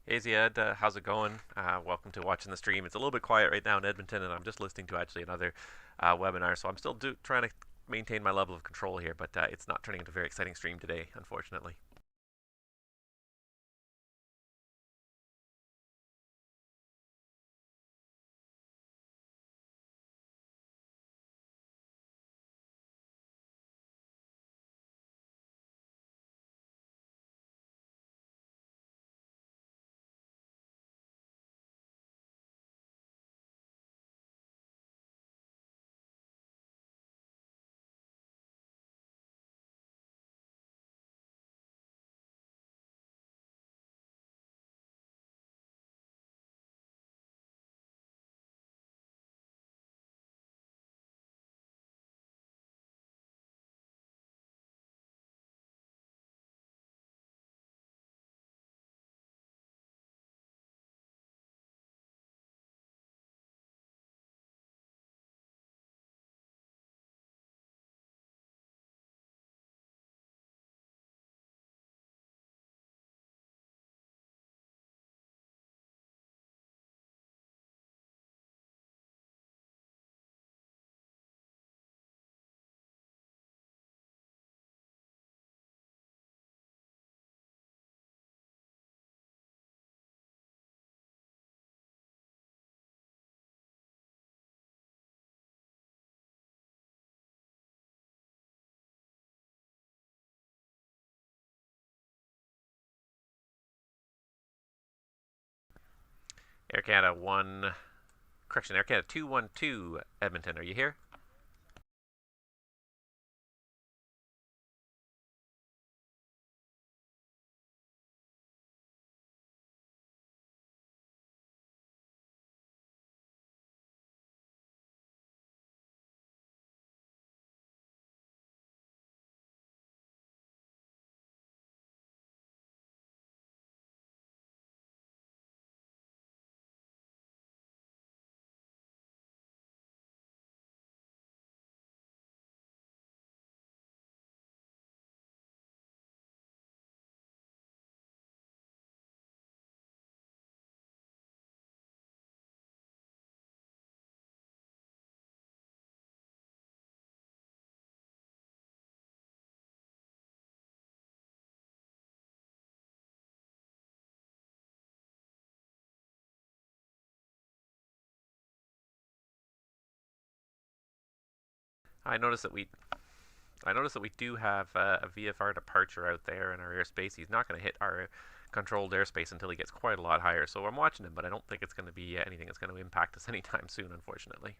[SPEAKER 1] Hey Ziad, how's it going? Welcome to watching the stream. It's a little bit quiet right now in Edmonton, and I'm just listening to actually another webinar, so I'm still trying to maintain my level of control here, but it's not turning into a very exciting stream today, unfortunately. Air Canada 212 Edmonton, are you here? I noticed that we do have a VFR departure out there in our airspace. He's not going to hit our controlled airspace until he gets quite a lot higher. So I'm watching him, but I don't think it's going to be anything that's going to impact us anytime soon, unfortunately.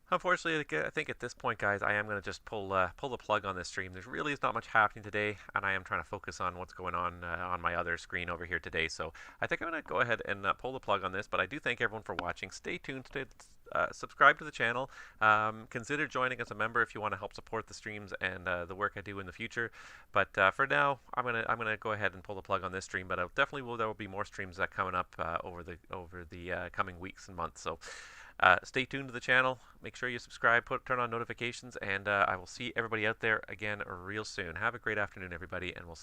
[SPEAKER 1] Unfortunately, I think at this point, guys, I am going to just pull the plug on this stream. There's really is not much happening today, and I am trying to focus on what's going on my other screen over here today. So I think I'm going to go ahead and pull the plug on this. But I do thank everyone for watching. Stay tuned to subscribe to the channel. Consider joining as a member if you want to help support the streams and the work I do in the future. But for now, I'm gonna go ahead and pull the plug on this stream. But there will be more streams that coming up over the coming weeks and months. So. Stay tuned to the channel. Make sure you subscribe, turn on notifications, and I will see everybody out there again real soon. Have a great afternoon, everybody, and we'll